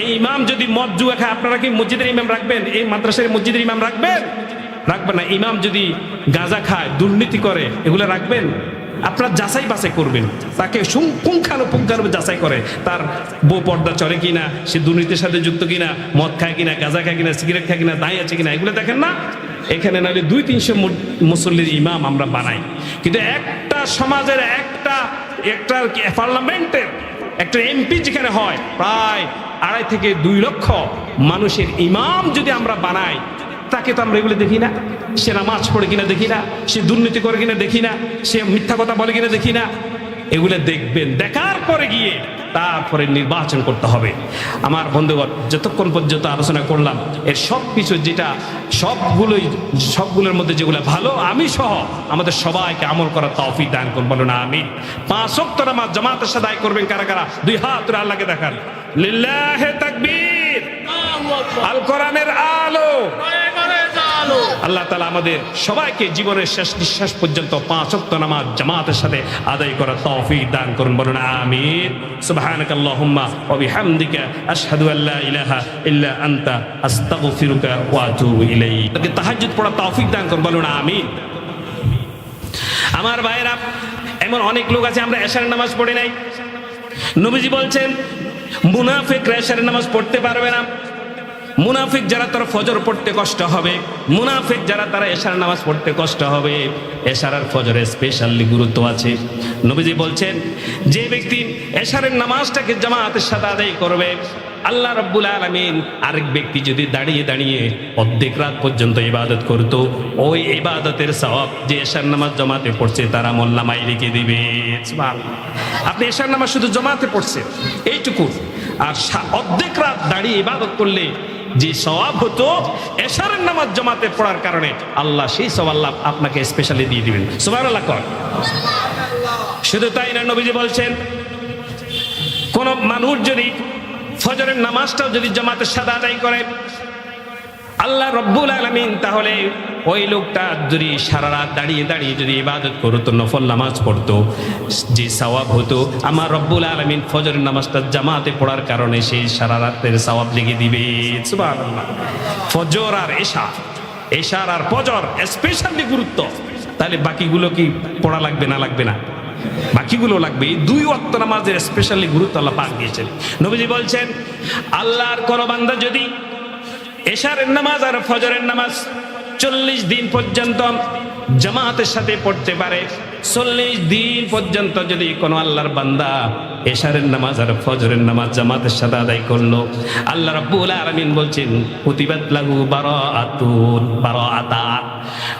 এই ইমাম যদি মদ জুয়া খায়, আপনারা কি মসজিদের ইমাম রাখবেন? এই মাদ্রাসার মসজিদের ইমাম রাখবেন? রাখবেন না। ইমাম যদি গাঁজা খায়, দুর্নীতি করে, এগুলো রাখবেন? আপনারা যাচাই বাছাই করবেন, তাকে পুঙ্খানুপুঙ্খানু যাচাই করে, তার বউ পর্দা চলে কিনা, সে দুর্নীতির সাথে যুক্ত কিনা, মদ খায় কিনা, গাঁজা খায় কিনা, সিগারেট খায় কিনা, দাঁড়িয়ে আছে কিনা, এগুলো দেখেন না? এখানে নাহলে 200-300 মুসল্লির ইমাম আমরা বানাই, কিন্তু একটা সমাজের একটা পার্লামেন্টের একটা এমপি যেখানে হয়, প্রায় 2.5 থেকে 2 লক্ষ মানুষের ইমাম যদি আমরা বানাই, তাকে তো আমরা এগুলো দেখি না। সে নামাজ পড়ে কিনা দেখি না, সে দুর্নীতি করে কিনা দেখি না, সে মিথ্যা কথা বলে কিনা দেখি না। এগুলো দেখবেন, দেখার পরে গিয়ে তারপরে নির্বাচন করতে হবে। আমার বন্ধুগণ, যতক্ষণ পর্যন্ত আলোচনা করলাম, এর সব কিছু যেটা সবগুলোর মধ্যে যেগুলো ভালো, আমি সহ আমাদের সবাইকে আমল করার তৌফিক দান করুন। বলুন আমিন। 5 ওয়াক্ত নামাজ জামাতের সাথে আদায় করবেন কারা কারা? 2 হাত তুলে আল্লাহকে দেখান। লিল্লাহি তাকবীর। আল কোরআনের আলো। আল্লাহ তাআলা আমাদের সবাইকে জীবনের শেষ নিঃশ্বাস পর্যন্ত 5 ওয়াক্ত নামাজ জামাতের সাথে আদায় করার তৌফিক দান করুন। বলুন আমিন। সুবহানাকাল্লাহুম্মা ওয়া বিহামদিকা আশহাদু আল্লা ইলাহা ইল্লা আনতা আস্তাগফিরুকা ওয়া আতুবু ইলাইক। তাকে তাহাজ্জুদ পড়ার তৌফিক দান করুন। বলুন আমিন। আমার ভাইরা, এমন অনেক লোক আছে আমরা এশারের নামাজ পড়ি নাই। নবীজি বলছেন মুনাফিকরা এশারের নামাজ পড়তে পারবে না। মুনাফিক যারা, তারা ফজর পড়তে কষ্ট হবে। মুনাফিক যারা, তারা এশার নামাজ পড়তে কষ্ট হবে। এশার আর ফজরের স্পেশালি গুরুত্ব আছে। নবীজি বলছেন, যে ব্যক্তি এশারের নামাজটাকে জামাতের সাথে আদায় করবে, আল্লাহ রাব্বুল আলামিন আরেক ব্যক্তি যদি দাঁড়িয়ে দাঁড়িয়ে অর্ধেক রাত পর্যন্ত ইবাদত করত, ওই ইবাদতের সওয়াব যে এশার নামাজ জামাতে পড়ছে তার আমলনামায় লিখে দিবে। সুবহানাল্লাহ। আপনি এশার নামাজ শুধু জামাতে পড়ছেন এইটুকু, আর অর্ধেক রাত দাঁড়িয়ে ইবাদত করলে যে সওয়াব হতো এশারের নামাজ জামাতে পড়ার কারণে, আল্লাহ সেই সওয়াব আল্লাহ আপনাকে স্পেশালি দিয়ে দিবেন। সুবহানাল্লাহ। শুধু তাই না, নবীজি বলছেন, কোন মানুষ যদি ফজরের নামাজটাও যদি জামাতের সাথে আদায় করে, আল্লাহ রাব্বুল আলামিন তাহলে ওই লোকটা যদি সারা রাত দাঁড়িয়ে দাঁড়িয়ে যদি ইবাদত করতো, নফল নামাজ পড়তো, যে সওয়াব হতো, আমার রব্বুল আলামিন ফজরের নামাজটা জামাতে পড়ার কারণে সেই সারা রাতের সওয়াব লিখে দিবে। সুবহানাল্লাহ। ফজর আর এশার আর ফজর স্পেশালি গুরুত্ব। তাহলে বাকিগুলো কি পড়া লাগবে না? লাগবে না, বাকিগুলো লাগবে। এই 2 ওয়াক্ত নামাজের স্পেশালি গুরুত্ব আল্লাহ পাক দিয়েছেন। নবীজি বলছেন, আল্লাহর কোন বান্দা যদি এশারের নামাজ আর ফজরের নামাজ 40 দিন পর্যন্ত জামাতের সাথে পড়তে পারে, 40 দিন পর্যন্ত যদি কোনো আল্লাহর বান্দা এশারের নামাজ আর ফজরের নামাজ জামাতের সাথে আদায় করলো, আল্লাহ রাব্বুল আলামিন বলছেন কুতিবাত লাহু বারাআতা।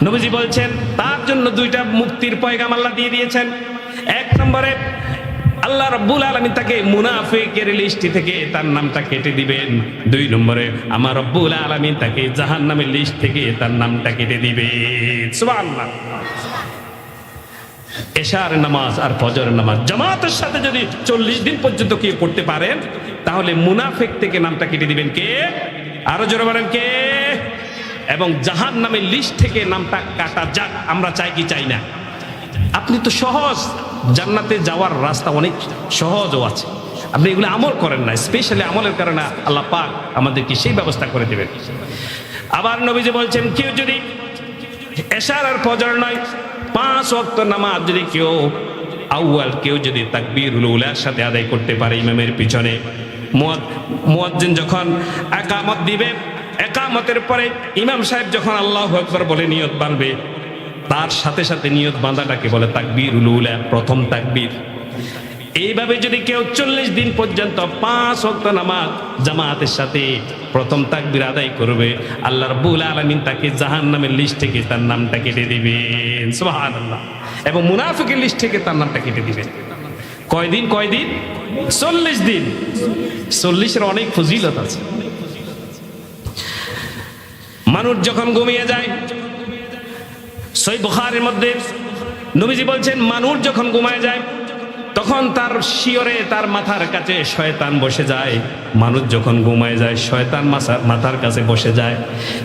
নবীজি বলছেন, তার জন্য 2টা মুক্তির পয়গাম আল্লাহ দিয়ে দিয়েছেন। 1 নম্বরে আল্লাহ রাব্বুল আলামিন তাকে মুনাফিকের লিস্ট থেকে তার নামটা কেটে দিবেন। 2 নম্বরে আমার রাব্বুল আলামিন তাকে জাহান্নামের লিস্ট থেকে তার নামটা কেটে দিবেন। সুবহানাল্লাহ। এশার নামাজ আর ফজরের নামাজ জামাতের সাথে যদি 40 দিন পর্যন্ত কেউ পড়তে পারেন, তাহলে মুনাফিক থেকে নামটা কেটে দিবেন কে? আরো জোরে বলেন কে? এবং জাহান্নামের লিস্ট থেকে নামটা কাটা যাক। আমরা চাই কি চাই না? আপনি তো সহজ, জান্নাতে যাওয়ার রাস্তা অনেক সহজও আছে, আপনি এগুলো আমল করেন না, স্পেশালি আমলের কারণে আল্লাহ পাক আমাদেরকে সেই ব্যবস্থা করে দেবেন। আবার নবীজি বলছেন, কেউ যদি এশার আর ফজর নয় 5 ওয়াক্ত নামাজ যদি কেউ যদি তাকবীরুল উলার সাথে আদায় করতে পারে ইমামের পিছনে, মুয়াজ্জিন যখন ইকামত দিবে, ইকামতের পরে ইমাম সাহেব যখন আল্লাহু আকবার বলে নিয়ত বাঁধবে, তার সাথে সাথে নিয়ত বাঁধাটাকে বলে তাকবীরুল উলা, প্রথম তাকবীর। এইভাবে যদি কেউ 40 দিন পর্যন্ত 5 ওয়াক্ত নামাজ জামাতের সাথে প্রথম তাকবীর আদায় করবে, আল্লাহ রাব্বুল আলামিন তাকে জাহান্নামের লিস্ট থেকে তার নামটা কেটে দিবেন, সুবহানাল্লাহ। এবং মুনাফিকের লিস্ট থেকে তার নামটা কেটে দিবেন। কয়দিন? 40 দিন। 40-এর অনেক ফজিলত আছে। মানুষ যখন ঘুমিয়ে যায়, সহিহ বুখারীর মধ্যে নবীজি বলছেন, মানুষ যখন ঘুমায় যায় তখন তার শিয়রে তার মাথার কাছে শয়তান বসে যায়। মানুষ যখন ঘুমায় যায় শয়তান মাথার কাছে বসে যায়।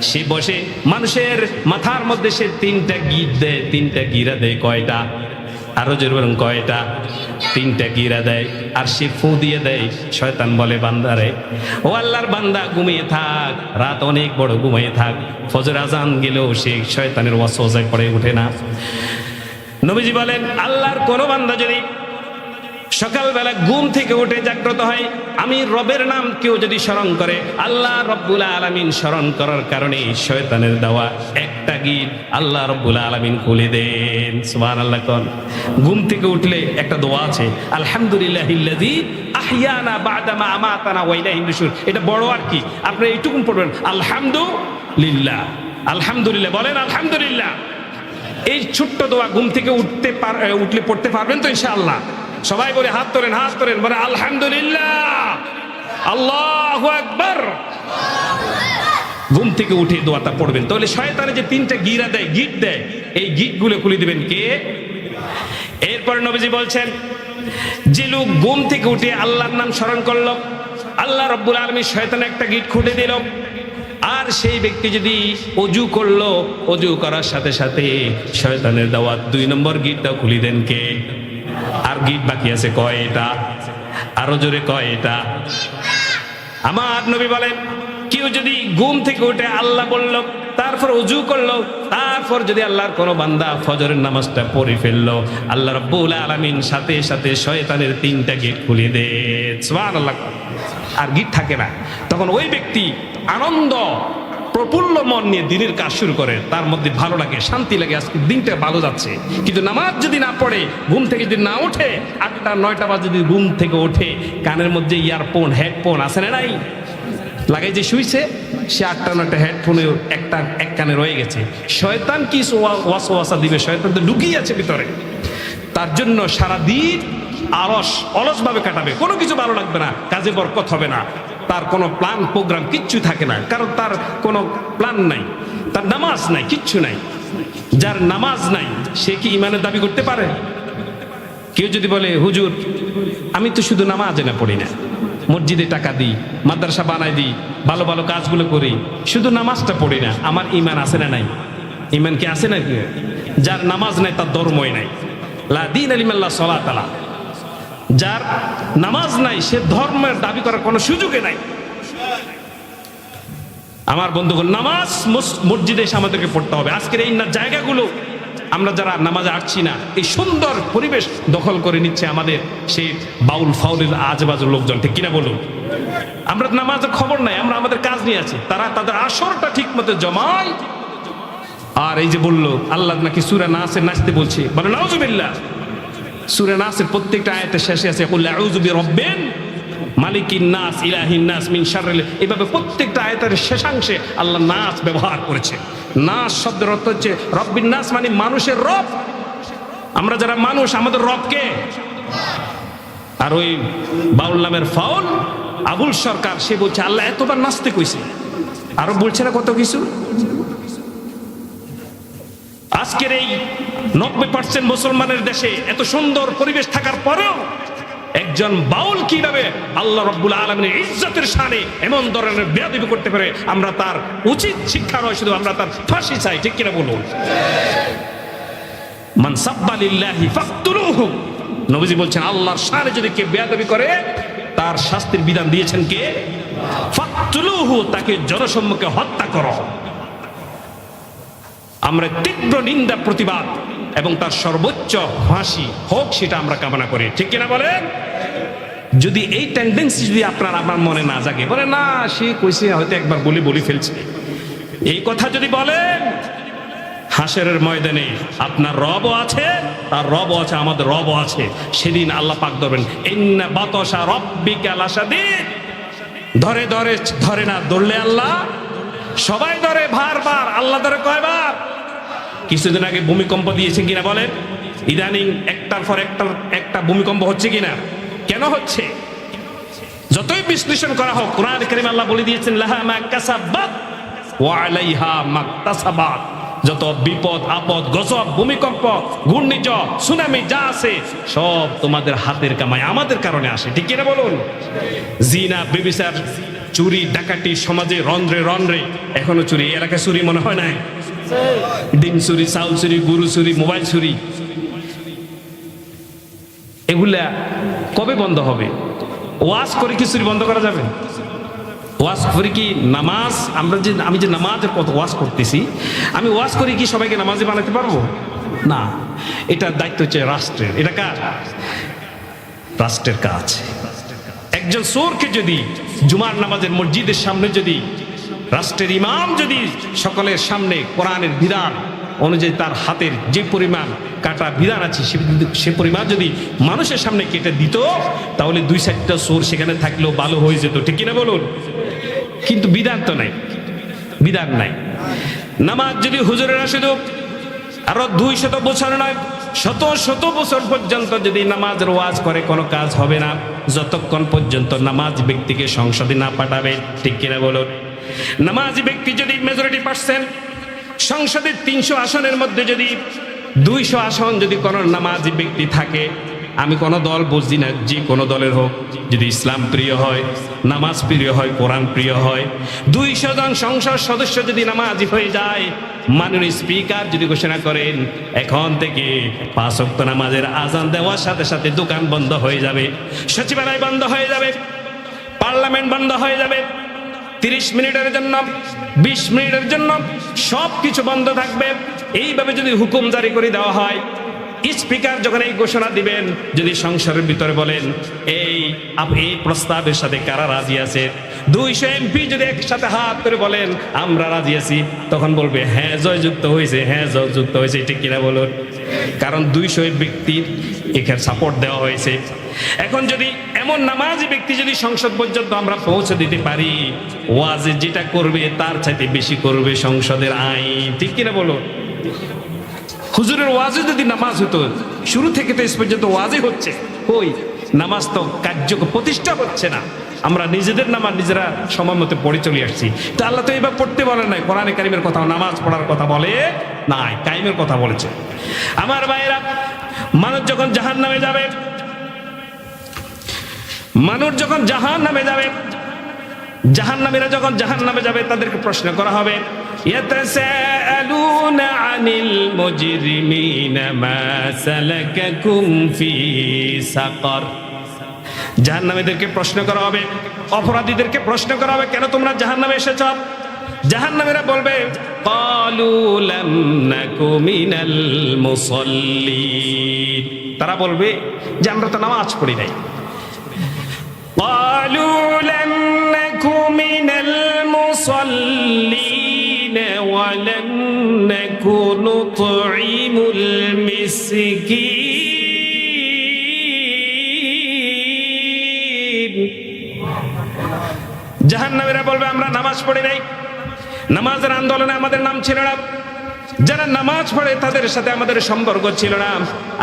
সে বসে মানুষের মাথার মধ্যে সে 3টা গিট দেয়, 3টা গিরা দেয়। কয়টা? আরো জোরে বলুন, কয়টা? 3টা গিরা দেয়। আর সে ফু দিয়ে দেয়। শয়তান বলে, বান্দারে, ও আল্লাহর বান্দা, ঘুমিয়ে থাক, রাত অনেক বড়, ঘুমিয়ে থাক। ফজর আজান গেলেও সে শয়তানের ওয়াসওয়াসায় পড়ে ওঠে না। নবীজি বলেন, আল্লাহর কোন বান্দা যদি সকালবেলা ঘুম থেকে উঠে জাগ্রত হয়, আমি রবের নাম কেউ যদি স্মরণ করে, আল্লাহ রব্বুল আলামিন স্মরণ করার কারণে শয়তানের দেওয়া একটা গিট আল্লাহ রব্বুল আলামিন খুলে দেন। সুবহানাল্লাহ। কোন ঘুম থেকে উঠলে একটা দোয়া আছে, আলহামদুলিল্লাহিল্লাযী আহইয়ানা বা'দা মা আমাতানা ওয়া ইলাইহিন নুশুর। এটা বড় আর কি, আপনি এইটুকু পড়বেন, আলহামদুলিল্লাহ, আলহামদুলিল্লাহ বলেন, আলহামদুলিল্লাহ। এই ছোট্ট দোয়া ঘুম থেকে উঠলে পড়তে পারবেন তো ইনশাআল্লাহ? সবাই বলে, হাত তোলেন, হাত তোলেন, বলে আলহামদুলিল্লাহ, আল্লাহু আকবার। ঘুম থেকে উঠে দোয়াটা পড়বেন, তাহলে শয়তানে যে 3টা গিরা দেয়, গিট দেয়, এই গিটগুলো খুলে দিবেন কে? এরপর নবীজি বলছেন, যে লোক ঘুম থেকে উঠে আল্লাহর নাম স্মরণ করলো, আল্লাহ রাব্বুল আলামিন শয়তানে একটা গিট খুলে দিল। আর সেই ব্যক্তি যদি অজু করলো, অজু করার সাথে সাথে শয়তানের দেওয়া 2 নম্বর গিটটা খুলে দেন কে? আর গিট বাকি আছে কয়টা? আরো জোরে, কয়টা? আমার নবী বলেন, কেউ যদি ঘুম থেকে উঠে আল্লাহ বলল, তারপর অজু করলো, তারপর যদি আল্লাহর কোনো বান্দা ফজরের নামাজটা পড়ে ফেললো, আল্লাহ রাব্বুল আলামিন সাথে সাথে শয়তানের 3টা গিট খুলে দেন। সুবহানাল্লাহ। আর গিট থাকে না। তখন ওই ব্যক্তি আনন্দ প্রফুল্ল মন নিয়ে দিনের কাজ শুরু করে, তার মধ্যে ভালো লাগে, শান্তি লাগে, আজকে দিনটা ভালো যাচ্ছে। কিন্তু নামাজ যদি না পড়ে, ঘুম থেকে যদি না ওঠে, 8টা-9টা বাজে যদি ঘুম থেকে ওঠে, কানের মধ্যে ইয়ারফোন, হেডফোন আছে না নাই, লাগাই যে শুইছে, সে 8টা-9টা হেডফোনে এক কানে রয়ে গেছে। শয়তান কি ওয়াসওয়াসা দিবে, শয়তান তো ঢুকিয়ে আছে ভিতরে। তার জন্য সারাদিন অলসভাবে কাটাবে, কোনো কিছু ভালো লাগবে না, কাজে বরকত হবে না, তার কোনো প্ল্যান প্রোগ্রাম কিচ্ছু থাকে না, কারণ তার কোনো প্ল্যান নাই, তার নামাজ নাই, কিচ্ছু নাই। যার নামাজ নাই সে কি ইমানের দাবি করতে পারে? কেউ যদি বলে, হুজুর আমি তো শুধু নামাজ না পড়ি না, মসজিদে টাকা দিই, মাদ্রাসা বানাই দিই, ভালো ভালো কাজগুলো করি, শুধু নামাজটা পড়ি না, আমার ইমান আছে না নাই? ইমান কি আছে নাকি? যার নামাজ নাই তার ধর্মই নাই। লা দীনা লিমান লা সালাতা লাহু। যার নামাজ নাই সে ধর্মের দাবি করার কোনো সুযোগই নাই। আমার বন্ধুগণ, নামাজ মসজিদে এসে আমাদেরকে পড়তে হবে। আজকের এই জায়গাগুলো আমরা যারা নামাজে আসছি না, এই সুন্দর পরিবেশ দখল করে নিচ্ছে আমাদের সেই বাউল ফাউলের আজেবাজের লোকজন, ঠিক কিনা বলুন? আমরা নামাজের খবর নাই, আমরা আমাদের কাজ নিয়ে আছি। তারা তাদের আসরটা ঠিক মতো জমায়। আর এই যে বললো আল্লাহ নাকি সূরা নাসের নাচতে বলছে, বলে নাউজুবিল্লাহ। সূরা নাসের প্রত্যেকটা আয়াতের শেষে আছে কুল আউযু বিরাব্বিন মালিকিন নাস ইলাহিন নাস মিন শাররিল। এইভাবে প্রত্যেকটা আয়াতের শেষাংশে আল্লাহ নাস ব্যবহার করেছে। নাস শব্দের অর্থ হচ্ছে রব্বিন নাস, মানে মানুষের রব। আমরা যারা মানুষ, আমাদের রব কে? আর ওই বাউল নামের ফাউল আবুল সরকার, সে বলছে আল্লাহ এতবার নাচতে কইছে, আরো বলছে না কত কিছু। আজকের এই 90% মুসলমানের দেশে এত সুন্দর পরিবেশ থাকার পরেও একজন বাউল কিভাবে আল্লাহ রাব্বুল আলামিনের ইজ্জতের শানে এমন ধরনের বেয়াদবি করতে পারে, আমরা তার উচিত শিক্ষা নয়, শুধু আমরা তার ফাঁসি চাই, ঠিক কিনা বলুন? মান সাব্বা লিল্লাহি ফাকতুলুহু, নবীজি বলছেন আল্লাহর শানে যদি কে বেয়াদবি করে তার শাস্তির বিধান দিয়েছেন কে? ফাকতুলুহু, তাকে জনসম্মুখে হত্যা করো। আমরা তীব্র নিন্দা, প্রতিবাদ এবং তার সর্বোচ্চ ফাঁসি হোক সেটা আমরা কামনা করি, ঠিক কিনা বলেন? যদি এই টেন্ডেন্সি যদি আপনার আমার মনে না জাগে, বলে না সে কইছে হয়তো একবার বলি ফেলছে, এই কথা যদি বলেন, হাসরের ময়দানে আপনার রবও আছে, তার রবও আছে, আমাদের রবও আছে। সেদিন আল্লাহ পাক ধরবেন, ইন্না বাতাশা রাব্বিকা লাশাদীদ, ধরে ধরে ধরে না, ধরলে আল্লাহ সবাই ধরে, ভারবার আল্লাহ ধরে কয়বার? কিছুদিন আগে ভূমিকম্প দিয়েছেন কিনা বলেন? ইদানিং একটার পর একটা ভূমিকম্প হচ্ছে কিনা? কেন হচ্ছে? যতই বিশ্লেষণ করা হোক, কোরআন কারীমে আল্লাহ বলে দিয়েছেন লাহা মা কাসাবাত ওয়া আলাইহা মা তাসাবাত। যত বিপদ আপদ, গজব, ভূমিকম্প, ঘূর্ণিঝড়, সুনামি যা আছে সব তোমাদের হাতের কামাই, আমাদের কারণে আসে, ঠিক কিনা বলুন? জিনা, ব্যভিচার, চুরি, ডাকাতি সমাজে রন্ধ্রে রন্ধ্রে এখনো চুরি। এই এলাকায় চুরি মনে হয় নাই? ডিম চুরি, চাউল চুরি, গরু চুরি, মোবাইল চুরি, এগুলা কবে বন্ধ হবে? ওয়াজ করে কি চুরি বন্ধ করা যাবে? ওয়াজ করে কি নামাজ, আমি যে নামাজের কত ওয়াজ করতেছি, আমি ওয়াজ করি কি সবাইকে নামাজি বানাতে পারবো? না, এটার দায়িত্ব হচ্ছে রাষ্ট্রের। এটা কার? রাষ্ট্রের কাজ। একজন চোরকে যদি জুমার নামাজের মসজিদের সামনে যদি রাষ্ট্রের ইমাম যদি সকলের সামনে কোরআনের বিধান অনুযায়ী তার হাতের যে পরিমাণ কাটা বিধান আছে সে পরিমাণ যদি মানুষের সামনে কেটে দিত, তাহলে 2-4টা চোর সেখানে থাকলেও ভালো হয়ে যেত, ঠিক কিনা বলুন? কিন্তু বিধান তো নাই, বিধান নাই। নামাজ যদি হুজুরেরা শুধু আরো 200 বছর নয়, শত বছর পর্যন্ত যদি নামাজের ওয়াজ করে কোনো কাজ হবে না, যতক্ষণ পর্যন্ত নামাজ ব্যক্তিকে সংসদে না পাঠাবে, ঠিক কিনা বলুন? নামাজি ব্যক্তি যদি মেজরিটি% সংসদের 300 আসনের মধ্যে যদি 200 আসন যদি কোনো নামাজি ব্যক্তি থাকে, আমি কোনো দল বুঝি না, যে কোনো দলের হোক, যদি ইসলাম প্রিয় হয়, নামাজ প্রিয় হয়, কোরআন প্রিয় হয়, 200 জন সংসদ সদস্য যদি নামাজি হয়ে যায়, মাননীয় স্পিকার যদি ঘোষণা করেন এখন থেকে 5 ওয়াক্ত নামাজের আজান দেওয়ার সাথে সাথে দোকান বন্ধ হয়ে যাবে, সচিবালয় বন্ধ হয়ে যাবে, পার্লামেন্ট বন্ধ হয়ে যাবে, 30 মিনিটের জন্য, 20 মিনিটের জন্য সব কিছু বন্ধ থাকবে, এইভাবে যদি হুকুম জারি করে দেওয়া হয়, স্পিকার যখন এই ঘোষণা দিবেন, যদি সংসদের ভিতরে বলেন এই প্রস্তাবের সাথে কারা রাজি আছে, 200 এমপি যদি একসাথে হাত করে বলেন আমরা রাজি আছি, তখন বলবে হ্যাঁ জয়যুক্ত হয়েছে, হ্যাঁ জয়যুক্ত হয়েছে, ঠিক কিনা বলুন? কারণ 200 ব্যক্তির এখানে সাপোর্ট দেওয়া হয়েছে। এখন যদি এমন নামাজি ব্যক্তি যদি সংসদ পর্যন্ত আমরা পৌঁছে দিতে পারি, ওয়াজে যেটা করবে তার চাইতে বেশি করবে সংসদের আইন, ঠিক কিনা বলুন? হুজুরের ওয়াজে যদি নামাজ হতো, শুরু থেকে তো শেষ পর্যন্ত ওয়াজে হচ্ছে, কই নামাজ তো কার্য প্রতিষ্ঠা হচ্ছে না। আমরা নিজেদের নামাজ নিজেরা সময় মতো পড়ে চলে আসছি। তা আল্লাহ তো এবার পড়তে বলেন নাই, কোরআনে কারিমের কথা, নামাজ পড়ার কথা বলে নাই, কায়েমের কথা বলেছে। আমার ভাইয়েরা, মানুষ যখন জাহান্নামে যাবে, মানুষ যখন জাহান্নামে যাবে, জাহান্নামীরা যখন জাহান্নামে যাবে, তাদেরকে প্রশ্ন করা হবে ইয়াতাসাআলুনা আনিল মুজরিমিনা মা সালাকাকুম ফি সাকার। জাহান্নামীদেরকে প্রশ্ন করা হবে, অপরাধীদেরকে প্রশ্ন করা হবে, কেন তোমরা জাহান্নামে এসেছো? জাহান্নামীরা বলবে ক্বালু লাম নাকু মিনাল মুসাল্লিন, তারা বলবে যে আমরা তো নামাজ পড়ি নাই। ক্বালু লাম নাকু মিনাল মুসাল্লিন ওয়া লাম নাকু নুতঈমুল মিসকিন। জাহান্নামীরা বলবে আমরা নামাজ পড়ি নাই, নামাজের আন্দোলনে আমাদের নাম ছিল না, যারা নামাজ পড়ে তাদের সাথে আমাদের সম্পর্ক ছিল না,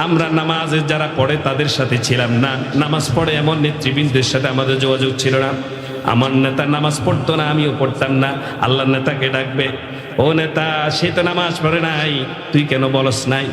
আমরা নামাজে যারা পড়ে তাদের সাথে ছিলাম না, নামাজ পড়ে এমন নেতৃবৃন্দের সাথে আমাদের যোগাযোগ ছিল না। আমার নেতা নামাজ পড়তো না, আমিও পড়তাম না। আল্লাহর নেতাকে ডাকবে, ও নেতা, সে তো নামাজ পড়ে নাই, তুই কেন বলস নাই?